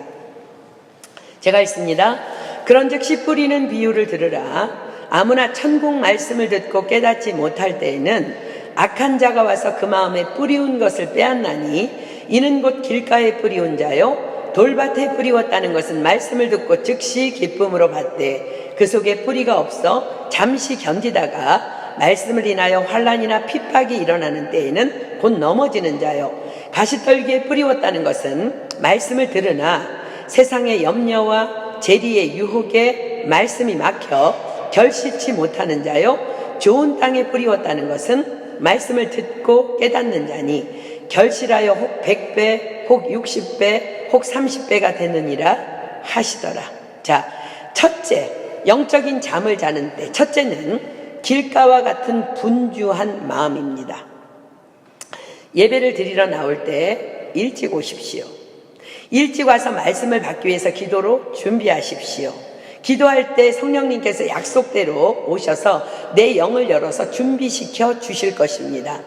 [SPEAKER 1] 제가 읽습니다. 그런즉 씨 뿌리는 비유를 들으라. 아무나 천국 말씀을 듣고 깨닫지 못할 때에는 악한 자가 와서 그 마음에 뿌리운 것을 빼앗나니, 이는 곧 길가에 뿌리운 자요 돌밭에 뿌리웠다는 것은 말씀을 듣고 즉시 기쁨으로 받되 그 속에 뿌리가 없어 잠시 견디다가 말씀을 인하여 환난이나 핍박이 일어나는 때에는 곧 넘어지는 자요 가시떨기에 뿌리웠다는 것은 말씀을 들으나 세상의 염려와 재리의 유혹에 말씀이 막혀 결실치 못하는 자요 좋은 땅에 뿌리웠다는 것은 말씀을 듣고 깨닫는 자니 결실하여 혹 100배 혹 60배 혹 30배가 되느니라 하시더라. 자, 첫째, 영적인 잠을 자는 때 첫째는 길가와 같은 분주한 마음입니다. 예배를 드리러 나올 때 일찍 오십시오. 일찍 와서 말씀을 받기 위해서 기도로 준비하십시오. 기도할 때 성령님께서 약속대로 오셔서 내 영을 열어서 준비시켜 주실 것입니다.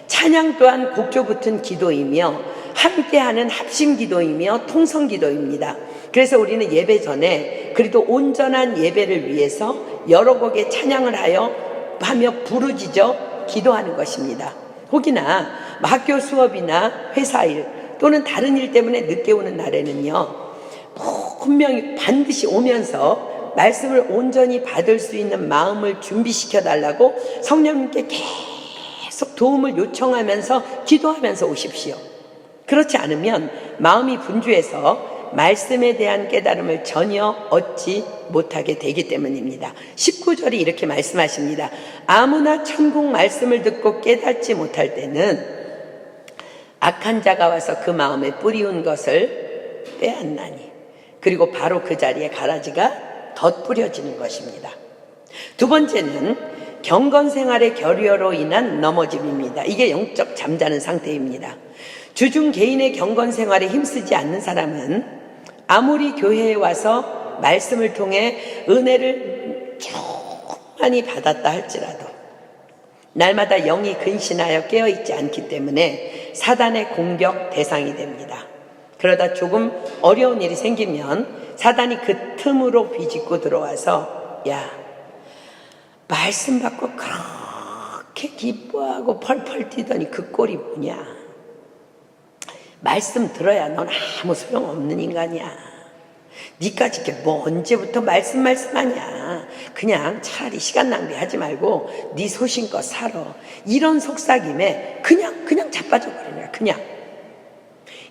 [SPEAKER 1] 찬양 또한 곡조 붙은 기도이며 함께하는 합심 기도이며 통성 기도입니다. 그래서 우리는 예배 전에 그래도 온전한 예배를 위해서 여러 곡의 찬양을 하며 부르짖어 기도하는 것입니다. 혹이나 학교 수업이나 회사 일 또는 다른 일 때문에 늦게 오는 날에는요, 분명히 반드시 오면서 말씀을 온전히 받을 수 있는 마음을 준비시켜 달라고 성령님께 계속 도움을 요청하면서 기도하면서 오십시오. 그렇지 않으면 마음이 분주해서 말씀에 대한 깨달음을 전혀 얻지 못하게 되기 때문입니다. 19절이 이렇게 말씀하십니다. 아무나 천국 말씀을 듣고 깨닫지 못할 때는 악한 자가 와서 그 마음에 뿌리운 것을 빼앗나니, 그리고 바로 그 자리에 가라지가 덧뿌려지는 것입니다. 두 번째는 경건 생활의 결여로 인한 넘어짐입니다. 이게 영적 잠자는 상태입니다. 주중 개인의 경건 생활에 힘쓰지 않는 사람은 아무리 교회에 와서 말씀을 통해 은혜를 많이 받았다 할지라도 날마다 영이 근신하여 깨어있지 않기 때문에 사단의 공격 대상이 됩니다. 그러다 조금 어려운 일이 생기면 사단이 그 틈으로 비집고 들어와서 야, 말씀 받고 그렇게 기뻐하고 펄펄 뛰더니 그 꼴이 뭐냐. 말씀 들어야 넌 아무 소용없는 인간이야. 니까지 뭐 언제부터 말씀하냐. 그냥 차라리 시간 낭비하지 말고 네 소신껏 살아. 이런 속삭임에 그냥 자빠져 버리냐. 그냥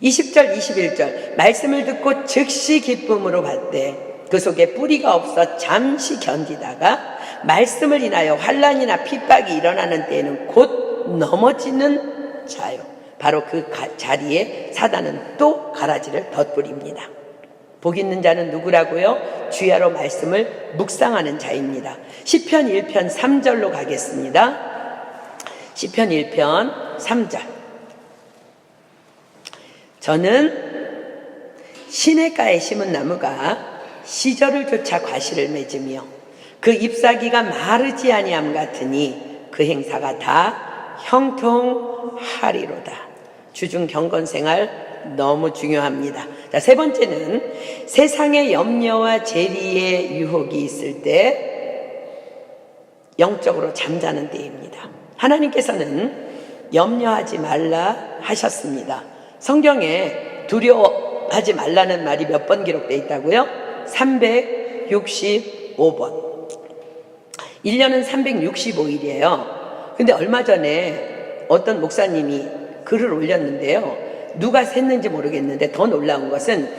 [SPEAKER 1] 20절 21절 말씀을 듣고 즉시 기쁨으로 받되 그 속에 뿌리가 없어 잠시 견디다가 말씀을 인하여 환난이나 핍박이 일어나는 때에는 곧 넘어지는 자요. 바로 그 자리에 사단은 또 가라지를 덧뿌립니다. 복 있는 자는 누구라고요? 주야로 말씀을 묵상하는 자입니다. 시편 1편 3절로 가겠습니다. 시편 1편 3절. 저는 시냇가에 심은 나무가 시절을 쫓아 과실을 맺으며 그 잎사귀가 마르지 아니함 같으니 그 행사가 다 형통하리로다. 주중 경건생활 너무 중요합니다. 자, 세 번째는 세상의 염려와 재리의 유혹이 있을 때 영적으로 잠자는 때입니다. 하나님께서는 염려하지 말라 하셨습니다. 성경에 두려워하지 말라는 말이 몇 번 기록되어 있다고요? 365번. 1년은 365일이에요. 근데 얼마 전에 어떤 목사님이 글을 올렸는데요. 누가 셌는지 모르겠는데 더 놀라운 것은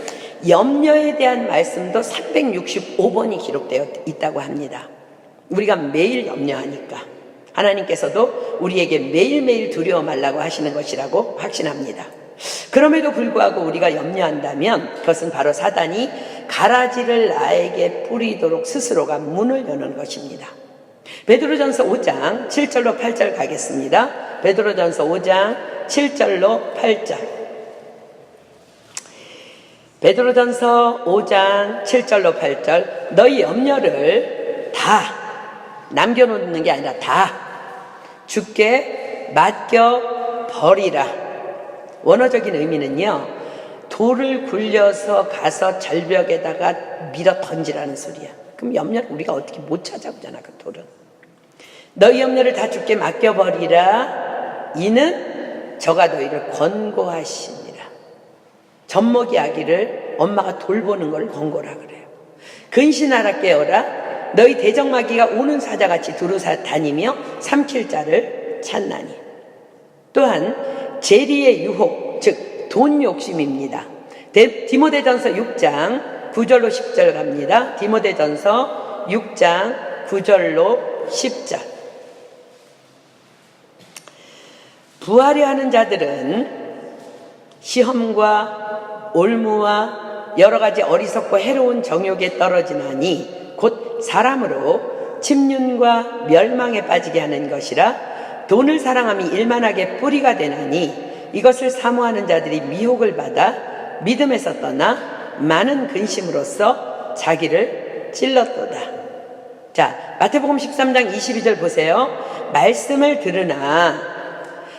[SPEAKER 1] 염려에 대한 말씀도 365번이 기록되어 있다고 합니다. 우리가 매일 염려하니까 하나님께서도 우리에게 매일매일 두려워 말라고 하시는 것이라고 확신합니다. 그럼에도 불구하고 우리가 염려한다면 그것은 바로 사단이 가라지를 나에게 뿌리도록 스스로가 문을 여는 것입니다. 베드로전서 5장 7절로 8절 가겠습니다. 베드로전서 5장 7절로 8절. 베드로전서 5장 7절로 8절. 너희 염려를 다 남겨놓는 게 아니라 다 주께 맡겨 버리라. 원어적인 의미는요, 돌을 굴려서 가서 절벽에다가 밀어 던지라는 소리야. 그럼 염려를 우리가 어떻게 못 찾아보잖아, 그 돌은. 너희 염려를 다 주께 맡겨버리라. 이는 저가 너희를 권고하시니라. 젖먹이 아기를 엄마가 돌보는 걸 권고라 그래요. 근신하라 깨어라. 너희 대적마귀가 우는 사자같이 두루 다니며 삼킬 자를 찾나니. 또한 재리의 유혹, 즉 돈 욕심입니다. 디모데전서 6장 9절로 10절 갑니다. 디모데전서 6장 9절로 10절. 부하려 하는 자들은 시험과 올무와 여러 가지 어리석고 해로운 정욕에 떨어지나니 곧 사람으로 침륜과 멸망에 빠지게 하는 것이라. 돈을 사랑함이 일만하게 뿌리가 되나니 이것을 사모하는 자들이 미혹을 받아 믿음에서 떠나 많은 근심으로써 자기를 찔렀도다. 자, 마태복음 13장 22절 보세요. 말씀을 들으나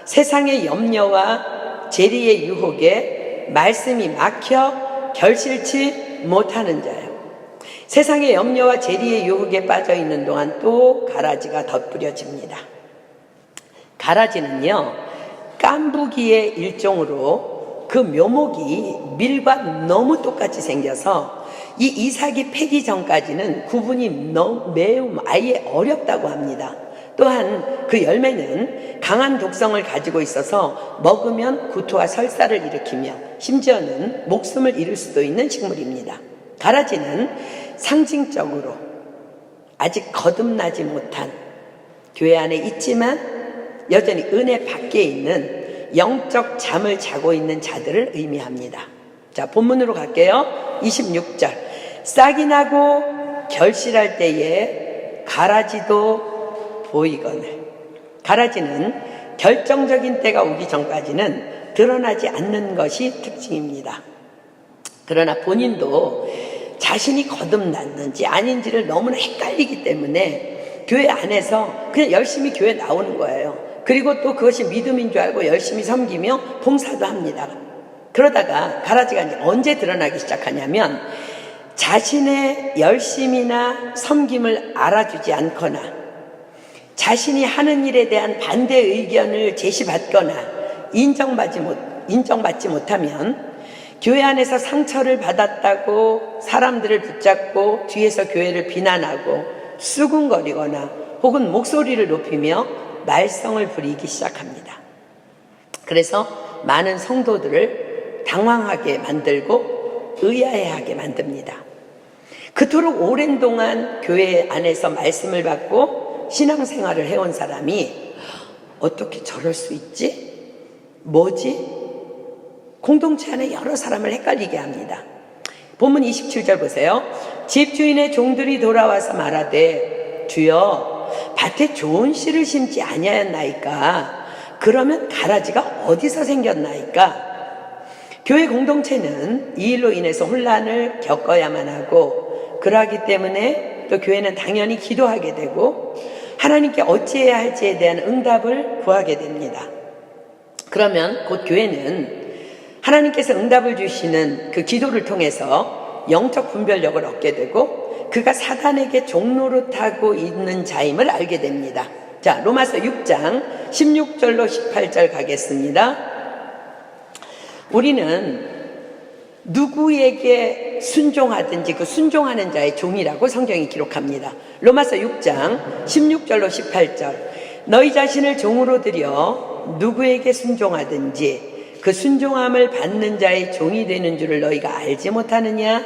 [SPEAKER 1] 세상의 염려와 재리의 유혹에 말씀이 막혀 결실치 못하는 자요. 세상의 염려와 재리의 유혹에 빠져 있는 동안 또 가라지가 덧뿌려집니다. 가라지는요, 깐부기의 일종으로 그 묘목이 밀과 너무 똑같이 생겨서 이 이삭이 패기 전까지는 구분이 매우 아예 어렵다고 합니다. 또한 그 열매는 강한 독성을 가지고 있어서 먹으면 구토와 설사를 일으키며 심지어는 목숨을 잃을 수도 있는 식물입니다. 가라지는 상징적으로 아직 거듭나지 못한 교회 안에 있지만 여전히 은혜 밖에 있는 영적 잠을 자고 있는 자들을 의미합니다. 자, 본문으로 갈게요. 26절. 싹이 나고 결실할 때에 가라지도 보이거늘. 가라지는 결정적인 때가 오기 전까지는 드러나지 않는 것이 특징입니다. 그러나 본인도 자신이 거듭났는지 아닌지를 너무나 헷갈리기 때문에 교회 안에서 그냥 열심히 교회 나오는 거예요. 그리고 또 그것이 믿음인 줄 알고 열심히 섬기며 봉사도 합니다. 그러다가 가라지가 이제 언제 드러나기 시작하냐면 자신의 열심이나 섬김을 알아주지 않거나 자신이 하는 일에 대한 반대 의견을 제시받거나 인정받지 못하면 교회 안에서 상처를 받았다고 사람들을 붙잡고 뒤에서 교회를 비난하고 수군거리거나 혹은 목소리를 높이며 말썽을 부리기 시작합니다. 그래서 많은 성도들을 당황하게 만들고 의아해하게 만듭니다. 그토록 오랜 동안 교회 안에서 말씀을 받고 신앙생활을 해온 사람이 어떻게 저럴 수 있지? 뭐지? 공동체 안에 여러 사람을 헷갈리게 합니다. 본문 27절 보세요. 집주인의 종들이 돌아와서 말하되 주여 밭에 좋은 씨를 심지 아니하였나이까? 그러면 가라지가 어디서 생겼나이까? 교회 공동체는 이 일로 인해서 혼란을 겪어야만 하고 그러하기 때문에 또 교회는 당연히 기도하게 되고 하나님께 어찌해야 할지에 대한 응답을 구하게 됩니다. 그러면 곧 교회는 하나님께서 응답을 주시는 그 기도를 통해서 영적 분별력을 얻게 되고 그가 사단에게 종노릇하고 있는 자임을 알게 됩니다. 자, 로마서 6장 16절로 18절 가겠습니다. 우리는 누구에게 순종하든지 그 순종하는 자의 종이라고 성경이 기록합니다. 로마서 6장 16절로 18절 너희 자신을 종으로 들여 누구에게 순종하든지 그 순종함을 받는 자의 종이 되는 줄을 너희가 알지 못하느냐?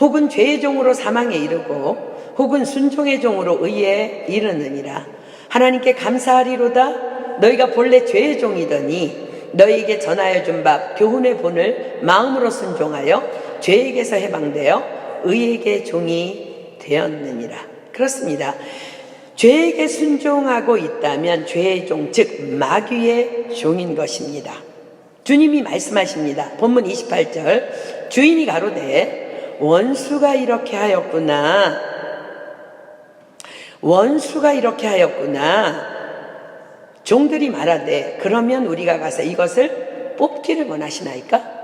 [SPEAKER 1] 혹은 죄의 종으로 사망에 이르고 혹은 순종의 종으로 의에 이르느니라. 하나님께 감사하리로다. 너희가 본래 죄의 종이더니 너희에게 전하여 준 바 교훈의 본을 마음으로 순종하여 죄에게서 해방되어 의에게 종이 되었느니라. 그렇습니다. 죄에게 순종하고 있다면 죄의 종, 즉 마귀의 종인 것입니다. 주님이 말씀하십니다. 본문 28절 주인이 가로되 원수가 이렇게 하였구나. 원수가 이렇게 하였구나. 종들이 말하되 그러면 우리가 가서 이것을 뽑기를 원하시나이까?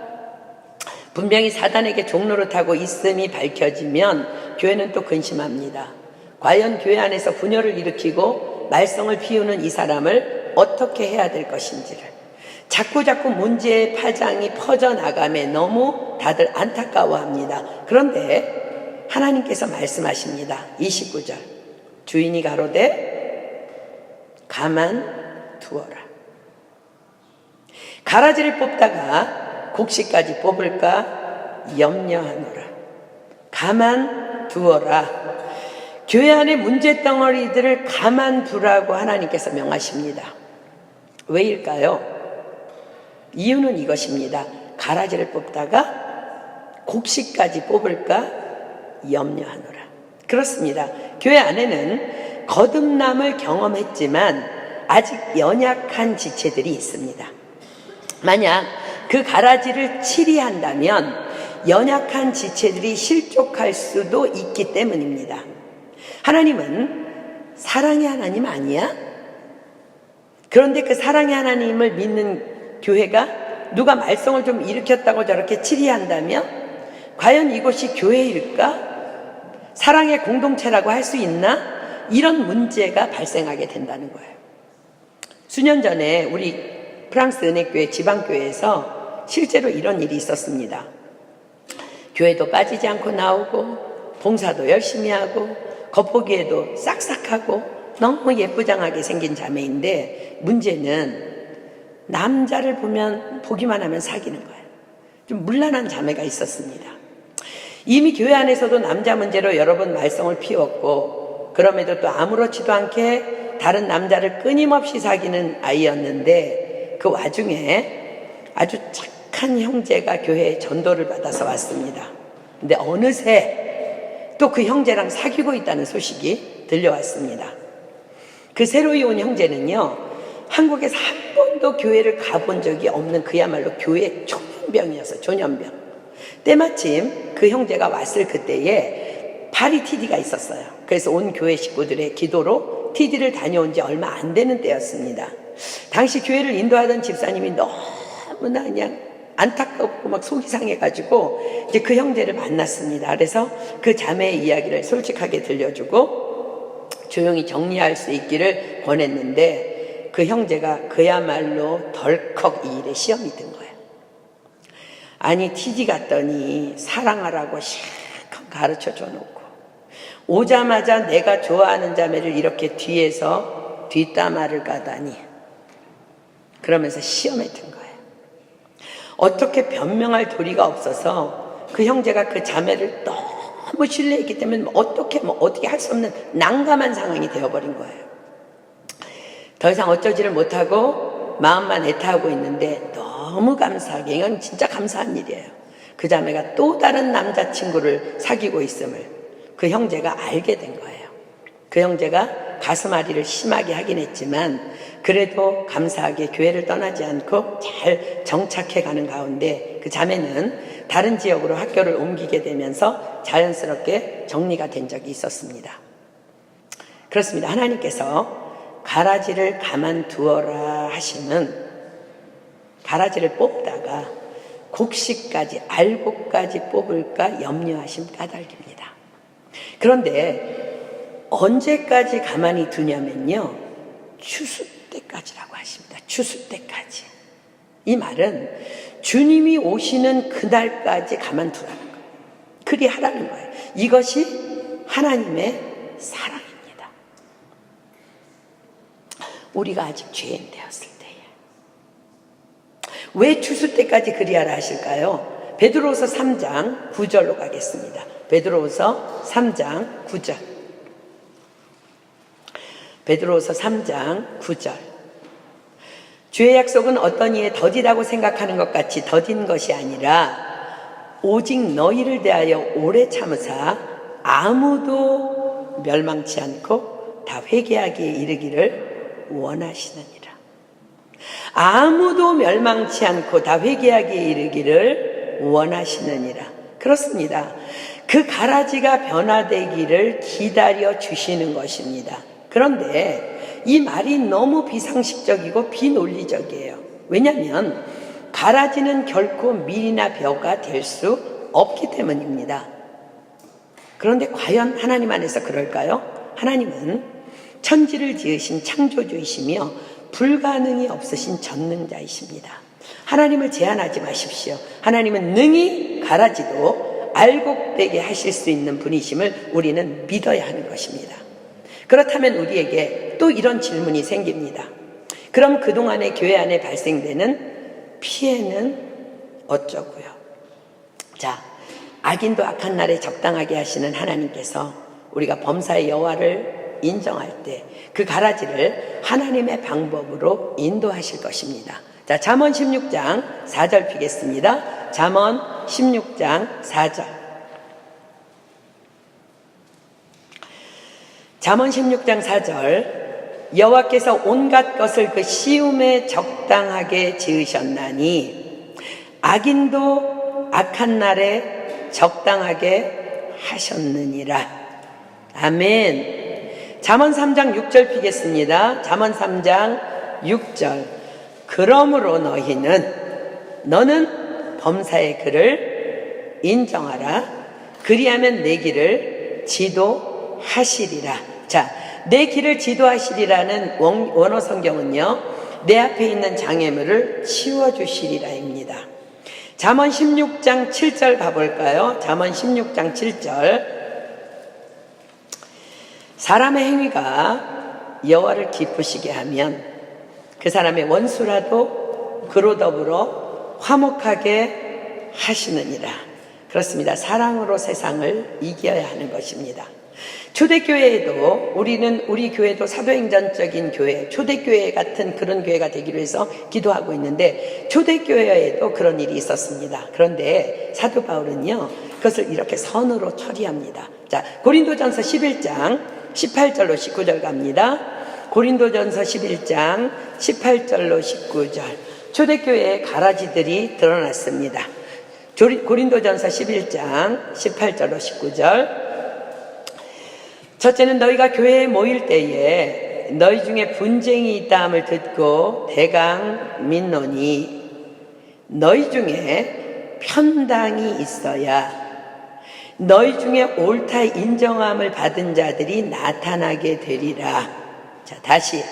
[SPEAKER 1] 분명히 사단에게 종노릇하고 있음이 밝혀지면 교회는 또 근심합니다. 과연 교회 안에서 분열을 일으키고 말썽을 피우는 이 사람을 어떻게 해야 될 것인지를 자꾸 문제의 파장이 퍼져나가며 너무 다들 안타까워합니다. 그런데 하나님께서 말씀하십니다. 29절 주인이 가로되 가만 두어라. 가라지를 뽑다가 곡식까지 뽑을까 염려하노라. 가만 두어라. 교회 안의 문제덩어리들을 가만 두라고 하나님께서 명하십니다. 왜일까요? 이유는 이것입니다. 가라지를 뽑다가 곡식까지 뽑을까 염려하노라. 그렇습니다. 교회 안에는 거듭남을 경험했지만 아직 연약한 지체들이 있습니다. 만약 그 가라지를 치리한다면 연약한 지체들이 실족할 수도 있기 때문입니다. 하나님은 사랑의 하나님 아니야? 그런데 그 사랑의 하나님을 믿는 교회가 누가 말썽을 좀 일으켰다고 저렇게 치리한다면 과연 이곳이 교회일까? 사랑의 공동체라고 할 수 있나? 이런 문제가 발생하게 된다는 거예요. 수년 전에 우리 프랑스 은혜교회 지방교회에서 실제로 이런 일이 있었습니다. 교회도 빠지지 않고 나오고 봉사도 열심히 하고 겉보기에도 싹싹하고 너무 예쁘장하게 생긴 자매인데 문제는 남자를 보면 보기만 하면 사귀는 거예요. 좀 문란한 자매가 있었습니다. 이미 교회 안에서도 남자 문제로 여러 번 말썽을 피웠고 그럼에도 또 아무렇지도 않게 다른 남자를 끊임없이 사귀는 아이였는데 그 와중에 아주 착한 형제가 교회에 전도를 받아서 왔습니다. 근데 어느새 또 그 형제랑 사귀고 있다는 소식이 들려왔습니다. 그 새로이 온 형제는요, 한국에서 한 번도 교회를 가본 적이 없는 그야말로 교회 초년병이었어요. 초년병. 때마침 그 형제가 왔을 그때에 파리 TD가 있었어요. 그래서 온 교회 식구들의 기도로 TD를 다녀온 지 얼마 안 되는 때였습니다. 당시 교회를 인도하던 집사님이 너무나 그냥 안타깝고 막 속이 상해가지고 이제 그 형제를 만났습니다. 그래서 그 자매의 이야기를 솔직하게 들려주고 조용히 정리할 수 있기를 권했는데, 그 형제가 그야말로 덜컥 이 일에 시험이 든 거예요. 아니, TD 갔더니 사랑하라고 실컷 가르쳐 줘놓고 오자마자 내가 좋아하는 자매를 이렇게 뒤에서 뒷담화를 가다니, 그러면서 시험에 든 거예요. 어떻게 변명할 도리가 없어서 그 형제가 그 자매를 너무 신뢰했기 때문에 어떻게 할 수 없는 난감한 상황이 되어버린 거예요. 더 이상 어쩌지를 못하고 마음만 애타하고 있는데, 너무 감사하게, 이건 진짜 감사한 일이에요. 그 자매가 또 다른 남자친구를 사귀고 있음을 그 형제가 알게 된 거예요. 그 형제가 가슴앓이를 심하게 하긴 했지만 그래도 감사하게 교회를 떠나지 않고 잘 정착해 가는 가운데 그 자매는 다른 지역으로 학교를 옮기게 되면서 자연스럽게 정리가 된 적이 있었습니다. 그렇습니다. 하나님께서 가라지를 가만두어라 하시면 가라지를 뽑다가 곡식까지, 알곡까지 뽑을까 염려하심 까닭입니다. 그런데 언제까지 가만히 두냐면요, 추수 때까지라고 하십니다. 추수 때까지. 이 말은 주님이 오시는 그날까지 가만두라는 거예요. 그리 하라는 거예요. 이것이 하나님의 사랑입니다. 우리가 아직 죄인 되었을 때에 왜 추수 때까지 그리하라 하실까요? 베드로후서 3장 9절로 가겠습니다. 베드로후서 3장 9절. 베드로후서 3장 9절. 주의 약속은 어떤 이의 더디다고 생각하는 것 같이 더딘 것이 아니라 오직 너희를 대하여 오래 참으사 아무도 멸망치 않고 다 회개하기에 이르기를 원하시느니라. 아무도 멸망치 않고 다 회개하기에 이르기를 원하시느니라. 그렇습니다. 그 가라지가 변화되기를 기다려 주시는 것입니다. 그런데 이 말이 너무 비상식적이고 비논리적이에요. 왜냐하면 가라지는 결코 밀이나 벼가 될 수 없기 때문입니다. 그런데 과연 하나님 안에서 그럴까요? 하나님은 천지를 지으신 창조주이시며 불가능이 없으신 전능자이십니다. 하나님을 제한하지 마십시오. 하나님은 능히 가라지도 알곡되게 하실 수 있는 분이심을 우리는 믿어야 하는 것입니다. 그렇다면 우리에게 또 이런 질문이 생깁니다. 그럼 그동안의 교회 안에 발생되는 피해는 어쩌고요? 자, 악인도 악한 날에 적당하게 하시는 하나님께서 우리가 범사의 여호와를 인정할 때 그 가라지를 하나님의 방법으로 인도하실 것입니다. 자, 잠언 16장 4절 피겠습니다. 잠언 16장 4절. 잠언 16장 4절. 여호와께서 온갖 것을 그 시움에 적당하게 지으셨나니 악인도 악한 날에 적당하게 하셨느니라. 아멘. 잠언 3장 6절 피겠습니다. 잠언 3장 6절. 그러므로 너는 범사의 글을 인정하라. 그리하면 내 길을 지도하시리라. 자, 내 길을 지도하시리라는 원어 성경은요, 내 앞에 있는 장애물을 치워주시리라입니다. 잠언 16장 7절 가볼까요? 잠언 16장 7절. 사람의 행위가 여호와를 기쁘시게 하면 그 사람의 원수라도 그로 더불어 화목하게 하시느니라. 그렇습니다. 사랑으로 세상을 이겨야 하는 것입니다. 초대교회에도 우리 교회도 사도행전적인 교회, 초대교회 같은 그런 교회가 되기로 해서 기도하고 있는데 초대교회에도 그런 일이 있었습니다. 그런데 사도 바울은요, 그것을 이렇게 선으로 처리합니다. 자, 고린도전서 11장 18절로 19절 갑니다. 고린도전서 11장 18절로 19절 초대교회의 가라지들이 드러났습니다. 고린도전서 11장 18절로 19절 첫째는 너희가 교회에 모일 때에 너희 중에 분쟁이 있다함을 듣고 대강 믿노니 너희 중에 편당이 있어야 너희 중에 옳다 인정함을 받은 자들이 나타나게 되리라. 자, 다시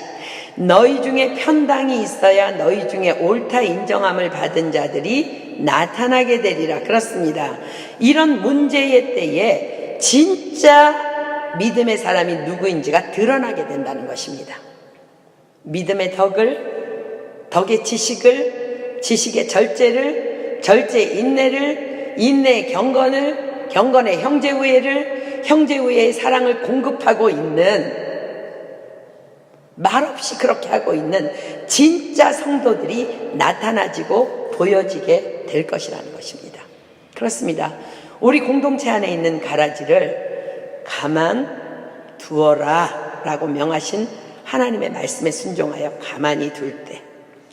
[SPEAKER 1] 너희 중에 편당이 있어야 너희 중에 옳다 인정함을 받은 자들이 나타나게 되리라. 그렇습니다. 이런 문제의 때에 진짜 믿음의 사람이 누구인지가 드러나게 된다는 것입니다. 믿음의 덕의 지식을, 지식의 절제를, 절제의 인내를, 인내의 경건을, 경건의 형제우애를, 형제우애의 사랑을 공급하고 있는, 말없이 그렇게 하고 있는 진짜 성도들이 나타나지고 보여지게 될 것이라는 것입니다. 그렇습니다. 우리 공동체 안에 있는 가라지를 가만 두어라 라고 명하신 하나님의 말씀에 순종하여 가만히 둘 때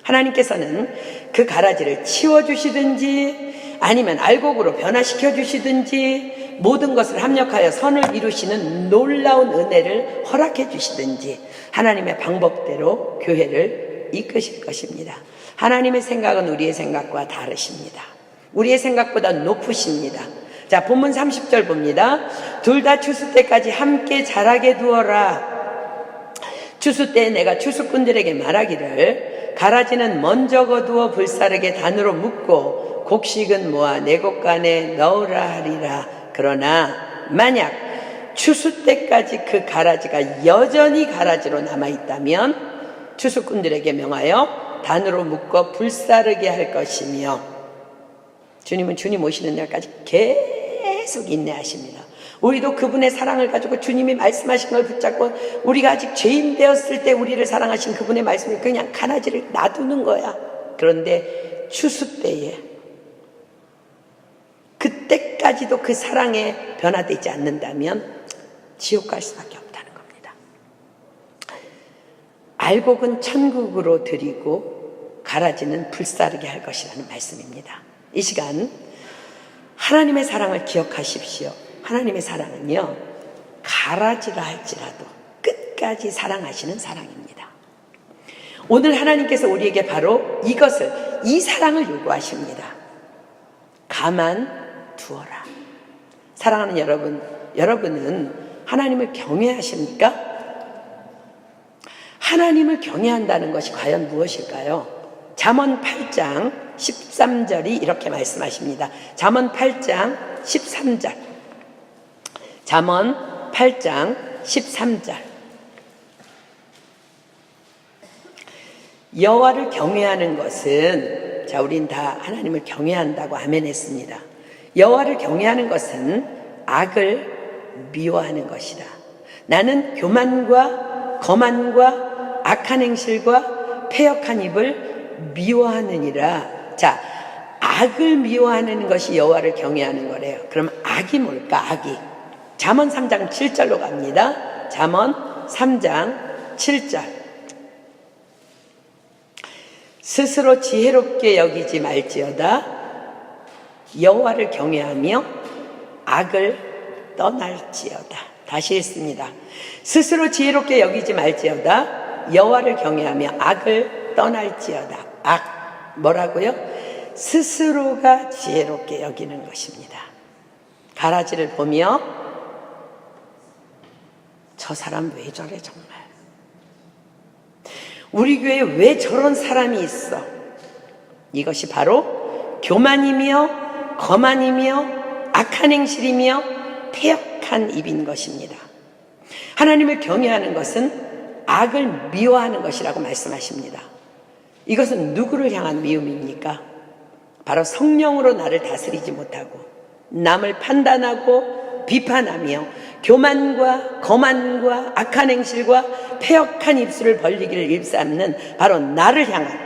[SPEAKER 1] 하나님께서는 그 가라지를 치워주시든지 아니면 알곡으로 변화시켜 주시든지 모든 것을 합력하여 선을 이루시는 놀라운 은혜를 허락해 주시든지 하나님의 방법대로 교회를 이끄실 것입니다. 하나님의 생각은 우리의 생각과 다르십니다. 우리의 생각보다 높으십니다. 자, 본문 30절 봅니다. 둘 다 추수 때까지 함께 자라게 두어라. 추수 때에 내가 추수꾼들에게 말하기를 가라지는 먼저 거두어 불사르게 단으로 묶고 곡식은 모아 내 곳간에 넣으라 하리라. 그러나 만약 추수 때까지 그 가라지가 여전히 가라지로 남아있다면 추수꾼들에게 명하여 단으로 묶어 불사르게 할 것이며 주님은 주님 오시는 날까지 계속 인내하십니다. 우리도 그분의 사랑을 가지고 주님이 말씀하신 걸 붙잡고 우리가 아직 죄인 되었을 때 우리를 사랑하신 그분의 말씀을 그냥 가라지를 놔두는 거야. 그런데 추수 때에 그때까지도 그 사랑에 변화되지 않는다면 지옥 갈 수밖에 없다는 겁니다. 알곡은 천국으로 드리고 가라지는 불사르게 할 것이라는 말씀입니다. 이 시간 하나님의 사랑을 기억하십시오. 하나님의 사랑은요, 가라지라 할지라도 끝까지 사랑하시는 사랑입니다. 오늘 하나님께서 우리에게 바로 이 사랑을 요구하십니다. 가만 두어라. 사랑하는 여러분은 하나님을 경외하십니까? 하나님을 경외한다는 것이 과연 무엇일까요? 잠언 8장 13절이 이렇게 말씀하십니다. 잠언 8장 13절. 잠언 8장 13절. 여호와를 경외하는 것은, 자, 우린 다 하나님을 경외한다고 아멘 했습니다. 여호와를 경외하는 것은 악을 미워하는 것이다. 나는 교만과 거만과 악한 행실과 패역한 입을 미워하느니라. 자, 악을 미워하는 것이 여호와를 경외하는 거래요. 그럼 악이 뭘까? 악이. 잠언 3장 7절로 갑니다. 잠언 3장 7절. 스스로 지혜롭게 여기지 말지어다. 여호와를 경외하며 악을 떠날지어다. 다시 읽습니다. 스스로 지혜롭게 여기지 말지어다. 여호와를 경외하며 악을 떠날지어다. 악 뭐라고요? 스스로가 지혜롭게 여기는 것입니다. 가라지를 보며 저 사람 왜 저래 정말. 우리 교회에 왜 저런 사람이 있어? 이것이 바로 교만이며 거만이며 악한 행실이며 패역한 입인 것입니다. 하나님을 경외하는 것은 악을 미워하는 것이라고 말씀하십니다. 이것은 누구를 향한 미움입니까? 바로 성령으로 나를 다스리지 못하고 남을 판단하고 비판하며 교만과 거만과 악한 행실과 패역한 입술을 벌리기를 일삼는 바로 나를 향한,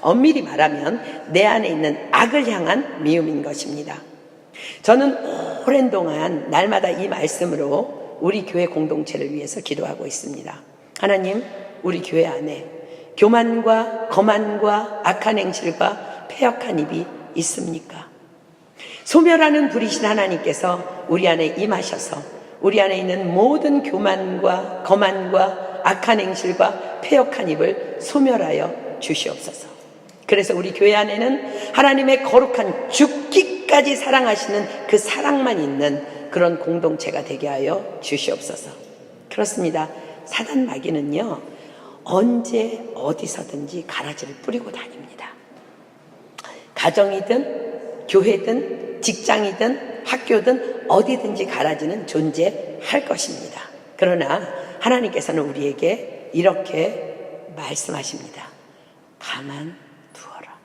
[SPEAKER 1] 엄밀히 말하면 내 안에 있는 악을 향한 미움인 것입니다. 저는 오랜 동안 날마다 이 말씀으로 우리 교회 공동체를 위해서 기도하고 있습니다. 하나님, 우리 교회 안에 교만과 거만과 악한 행실과 패역한 입이 있습니까? 소멸하는 불이신 하나님께서 우리 안에 임하셔서 우리 안에 있는 모든 교만과 거만과 악한 행실과 패역한 입을 소멸하여 주시옵소서. 그래서 우리 교회 안에는 하나님의 거룩한 죽기까지 사랑하시는 그 사랑만 있는 그런 공동체가 되게 하여 주시옵소서. 그렇습니다. 사단 마귀는요, 언제 어디서든지 가라지를 뿌리고 다닙니다. 가정이든 교회든 직장이든 학교든 어디든지 가라지는 존재할 것입니다. 그러나 하나님께서는 우리에게 이렇게 말씀하십니다. 가만 두어라.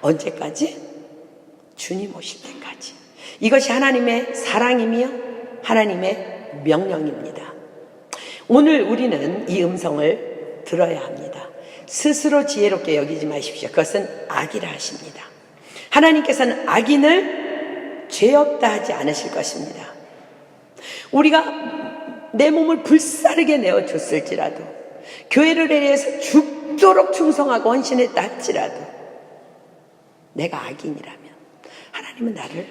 [SPEAKER 1] 언제까지? 주님 오실 때까지. 이것이 하나님의 사랑이며 하나님의 명령입니다. 오늘 우리는 이 음성을 들어야 합니다. 스스로 지혜롭게 여기지 마십시오. 그것은 악이라 하십니다. 하나님께서는 악인을 죄 없다 하지 않으실 것입니다. 우리가 내 몸을 불사르게 내어줬을지라도, 교회를 위해서 죽도록 충성하고 헌신했다 할지라도, 내가 악인이라면 하나님은 나를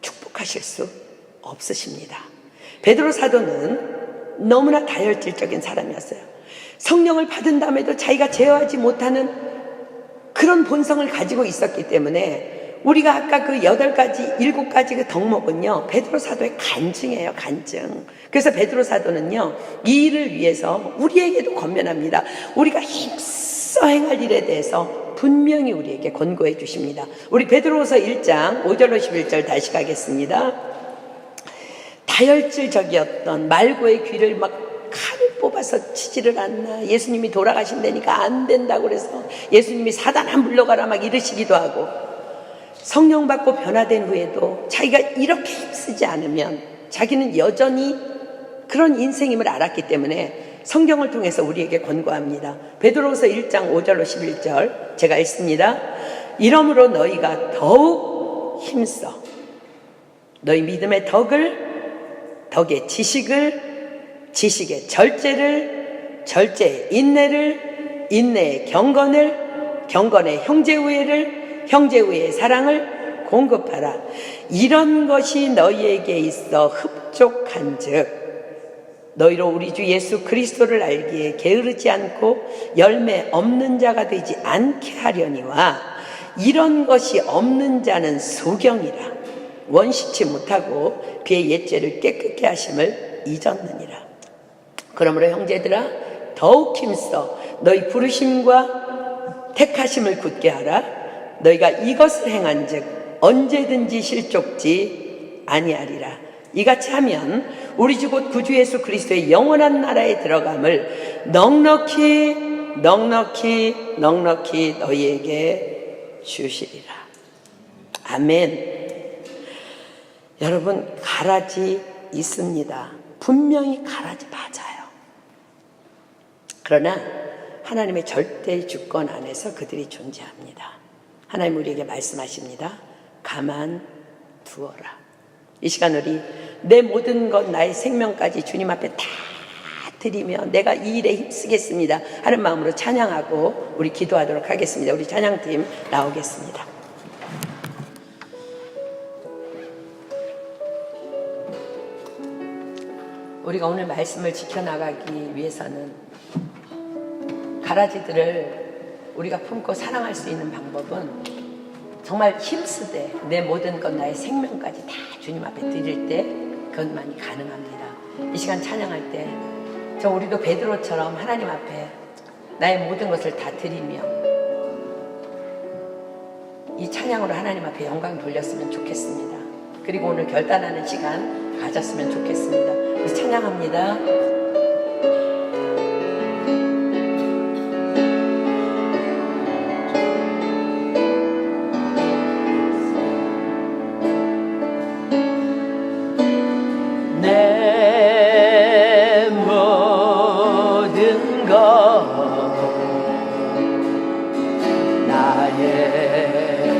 [SPEAKER 1] 축복하실 수 없으십니다. 베드로 사도는 너무나 다혈질적인 사람이었어요. 성령을 받은 다음에도 자기가 제어하지 못하는 그런 본성을 가지고 있었기 때문에 우리가 아까 그 8가지, 7가지 그 덕목은요, 베드로 사도의 간증이에요, 간증. 그래서 베드로 사도는요, 이 일을 위해서 우리에게도 권면합니다. 우리가 힘써 행할 일에 대해서 분명히 우리에게 권고해 주십니다. 우리 베드로후서 1장 5절로 11절 다시 가겠습니다. 다혈질적이었던 말고의 귀를 막 칼을 뽑아서 치지를 않나, 예수님이 돌아가신다니까 안 된다고 그래서 예수님이 사단아 물러가라 막 이러시기도 하고, 성령 받고 변화된 후에도 자기가 이렇게 힘쓰지 않으면 자기는 여전히 그런 인생임을 알았기 때문에 성경을 통해서 우리에게 권고합니다. 베드로후서 1장 5절로 11절 제가 읽습니다. 이러므로 너희가 더욱 힘써 너희 믿음의 덕의 지식을, 지식의 절제를, 절제의 인내를, 인내의 경건을, 경건의 형제우애를, 형제우애의 사랑을 공급하라. 이런 것이 너희에게 있어 흡족한즉 너희로 우리 주 예수 그리스도를 알기에 게으르지 않고 열매 없는 자가 되지 않게 하려니와, 이런 것이 없는 자는 소경이라 원시치 못하고 그의 옛죄를 깨끗게 하심을 잊었느니라. 그러므로 형제들아, 더욱 힘써 너희 부르심과 택하심을 굳게 하라. 너희가 이것을 행한즉 언제든지 실족지 아니하리라. 이같이 하면 우리 주 곧 구주 예수 그리스도의 영원한 나라에 들어감을 넉넉히 너희에게 주시리라. 아멘. 여러분, 가라지 있습니다. 분명히 가라지 맞아요. 그러나 하나님의 절대 주권 안에서 그들이 존재합니다. 하나님 우리에게 말씀하십니다. 가만 두어라. 이 시간 우리 내 모든 것, 나의 생명까지 주님 앞에 다 드리며 내가 이 일에 힘쓰겠습니다 하는 마음으로 찬양하고 우리 기도하도록 하겠습니다. 우리 찬양팀 나오겠습니다. 우리가 오늘 말씀을 지켜나가기 위해서는 가라지들을 우리가 품고 사랑할 수 있는 방법은 정말 힘쓰되 내 모든 것, 나의 생명까지 다 주님 앞에 드릴 때 그것만이 가능합니다. 이 시간 찬양할 때 저 우리도 베드로처럼 하나님 앞에 나의 모든 것을 다 드리며 이 찬양으로 하나님 앞에 영광 돌렸으면 좋겠습니다. 그리고 오늘 결단하는 시간 가졌으면 좋겠습니다. 우리 찬양합니다.
[SPEAKER 3] 내 모든 것 나의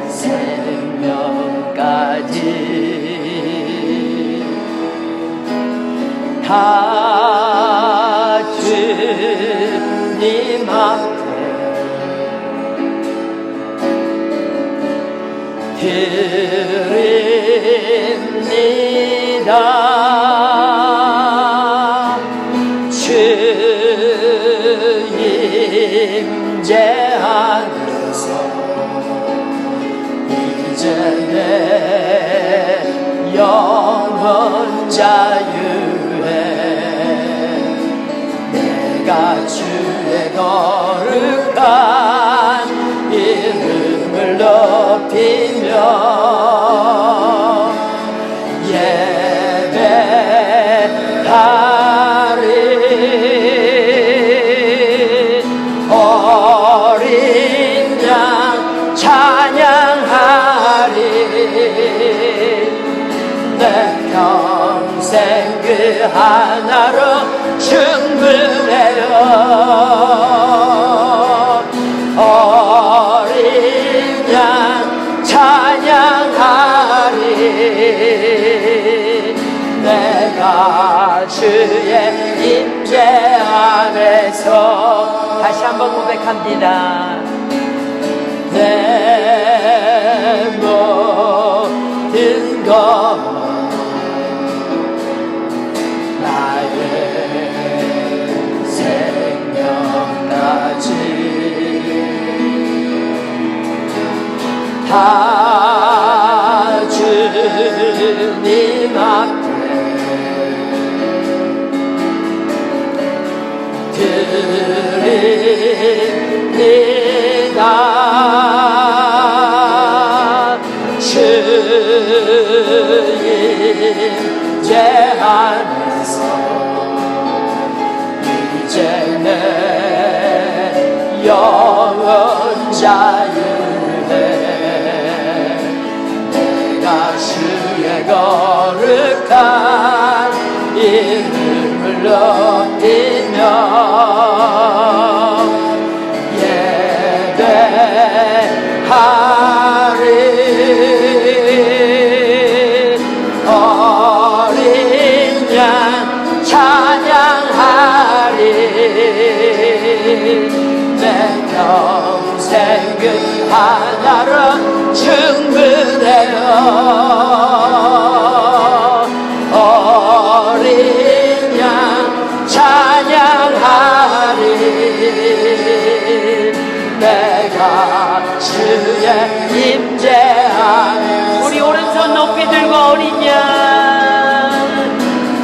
[SPEAKER 3] 생명까지 다 드립니다. 주 임재 안에서 이제 내 영혼 자유해. 내가 주의 거룩한 이름을 높이며 예배하리. 어린 양 찬양하리. 내 평생 그 하나로 충분해요. 어린 양 찬양하리. 내가 주의 임재 안에서 다시 한번 고백합니다. 내 모든 것 나의 생명까지 다 주님 앞에 드립니다. 주 임재 안에서 이제 내 영혼 자유해. 내가 주의 거룩한 이름을 높이며 예배하리. 어린 양 찬양하리. 내 평생 그 하나로 충분해요. 어린 양 찬양하리. 내가 주의 임재 안에 우리 오른손 높이 들고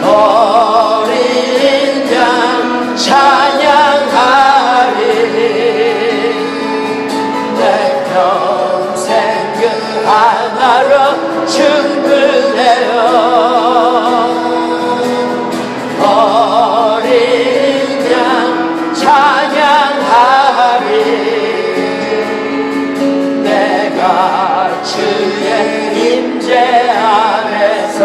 [SPEAKER 3] 어린 양 찬양하리. 내 평생 그 하나로 충분해요. 어린 양 찬양하리. 내가 주의 임재 안에서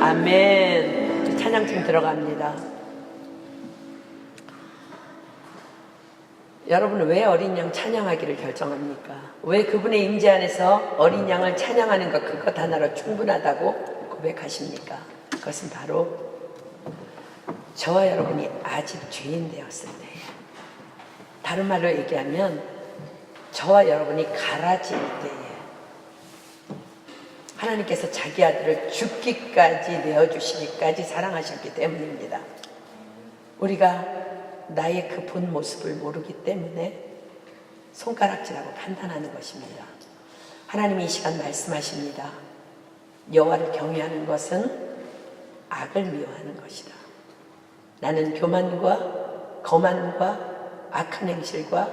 [SPEAKER 3] 아멘. 찬양 좀 들어갑니다. 여러분은 왜 어린 양 찬양하기를 결정합니까? 왜 그분의 임재 안에서 어린 양을 찬양하는 것 그것 하나로 충분하다고 고백하십니까? 그것은 바로 저와 여러분이 아직 죄인 되었을 때예요. 다른 말로 얘기하면 저와 여러분이 가라지일 때예요. 하나님께서 자기 아들을 죽기까지 내어주시기까지 사랑하셨기 때문입니다. 우리가 나의 그 본 모습을 모르기 때문에 손가락질하고 판단하는 것입니다. 하나님이 이 시간 말씀하십니다. 여호와를 경외하는 것은 악을 미워하는 것이다. 나는 교만과 거만과 악한 행실과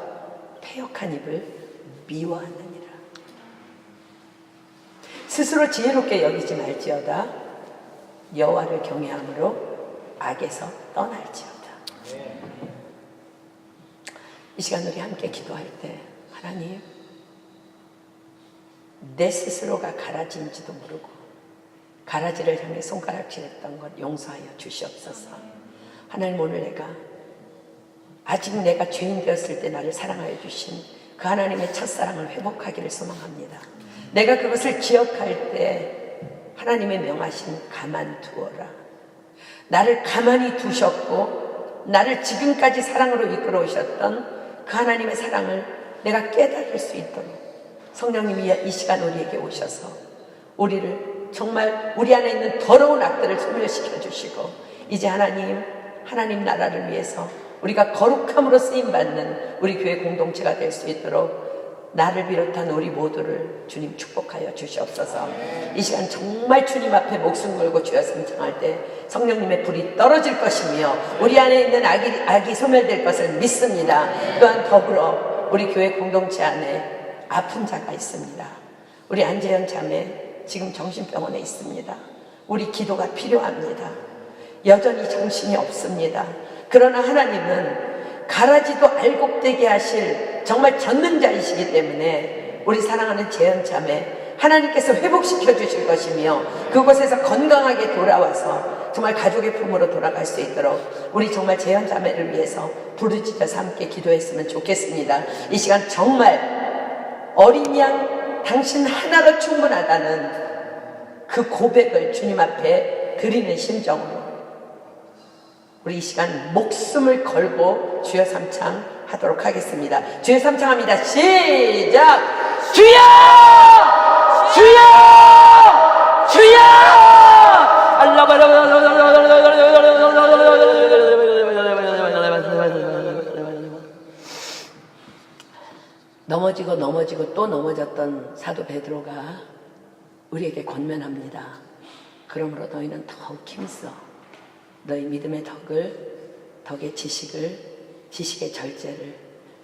[SPEAKER 3] 패역한 입을 미워하느니라. 스스로 지혜롭게 여기지 말지어다. 여호와를 경외함으로 악에서 떠날지어다. 이 시간 우리 함께 기도할 때 하나님, 내 스스로가 가라지인지도 모르고 가라지를 향해 손가락질했던 것 용서하여 주시옵소서. 하나님, 오늘 내가 죄인 되었을 때 나를 사랑하여 주신 그 하나님의 첫사랑을 회복하기를 소망합니다. 내가 그것을 기억할 때 하나님의 명하신 가만두어라. 나를 가만히 두셨고 나를 지금까지 사랑으로 이끌어 오셨던 그 하나님의 사랑을 내가 깨달을 수 있도록 성령님이 이 시간 우리에게 오셔서 우리를 정말 우리 안에 있는 더러운 악들을 소멸시켜 주시고 이제 하나님 나라를 위해서 우리가 거룩함으로 쓰임받는 우리 교회 공동체가 될 수 있도록 나를 비롯한 우리 모두를 주님 축복하여 주시옵소서. 이 시간 정말 주님 앞에 목숨 걸고 주여 성창할 때 성령님의 불이 떨어질 것이며 우리 안에 있는 악이 소멸될 것을 믿습니다. 또한 더불어 우리 교회 공동체 안에 아픈 자가 있습니다. 우리 안재현 자매 지금 정신병원에 있습니다. 우리 기도가 필요합니다. 여전히 정신이 없습니다. 그러나 하나님은 가라지도 알곡되게 하실 정말 전능자이시기 때문에 우리 사랑하는 재현 자매 하나님께서 회복시켜 주실 것이며 그곳에서 건강하게 돌아와서 정말 가족의 품으로 돌아갈 수 있도록 우리 정말 재현 자매를 위해서 부르짖어서 함께 기도했으면 좋겠습니다. 이 시간 정말 어린 양 당신 하나로 충분하다는 그 고백을 주님 앞에 드리는 심정으로 우리 이 시간 목숨을 걸고 주여 삼창 하도록 하겠습니다. 주여 삼창합니다. 시작! 주여! 주여! 주여! 넘어지고 또 넘어졌던 사도 베드로가 우리에게 권면합니다. 그러므로 너희는 더욱 힘써 너희 믿음의 덕의 지식을, 지식의 절제를,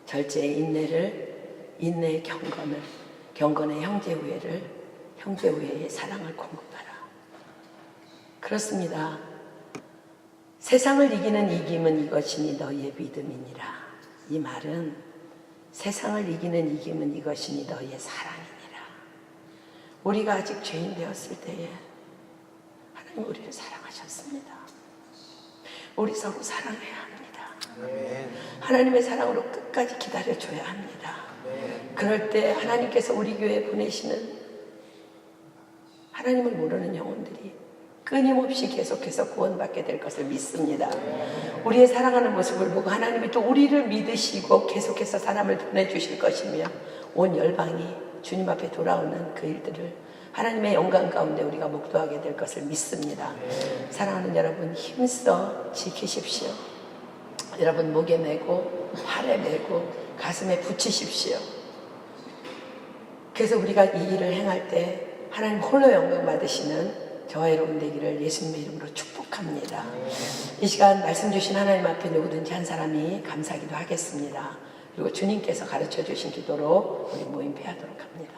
[SPEAKER 3] 절제의 인내를, 인내의 경건을, 경건의 형제우애를, 형제우애의 사랑을 공급하라. 그렇습니다. 세상을 이기는 이김은 이것이니 너희의 믿음이니라. 이 말은 세상을 이기는 이김은 이것이니 너희의 사랑이니라. 우리가 아직 죄인 되었을 때에 하나님 우리를 사랑하셨습니다. 우리 서로 사랑해야 합니다. 하나님의 사랑으로 끝까지 기다려줘야 합니다. 그럴 때 하나님께서 우리 교회에 보내시는 하나님을 모르는 영혼들이 끊임없이 계속해서 구원받게 될 것을 믿습니다. 우리의 사랑하는 모습을 보고 하나님이 또 우리를 믿으시고 계속해서 사람을 보내주실 것이며 온 열방이 주님 앞에 돌아오는 그 일들을 하나님의 영광 가운데 우리가 목도하게 될 것을 믿습니다. 사랑하는 여러분 힘써 지키십시오. 여러분 목에 메고 팔에 메고 가슴에 붙이십시오. 그래서 우리가 이 일을 행할 때 하나님 홀로 영광 받으시는 저와 여러분 되기를 예수님의 이름으로 축복합니다. 이 시간 말씀 주신 하나님 앞에 누구든지 한 사람이 감사기도 하겠습니다. 그리고 주님께서 가르쳐 주신 기도로 우리 모임 패하도록 합니다.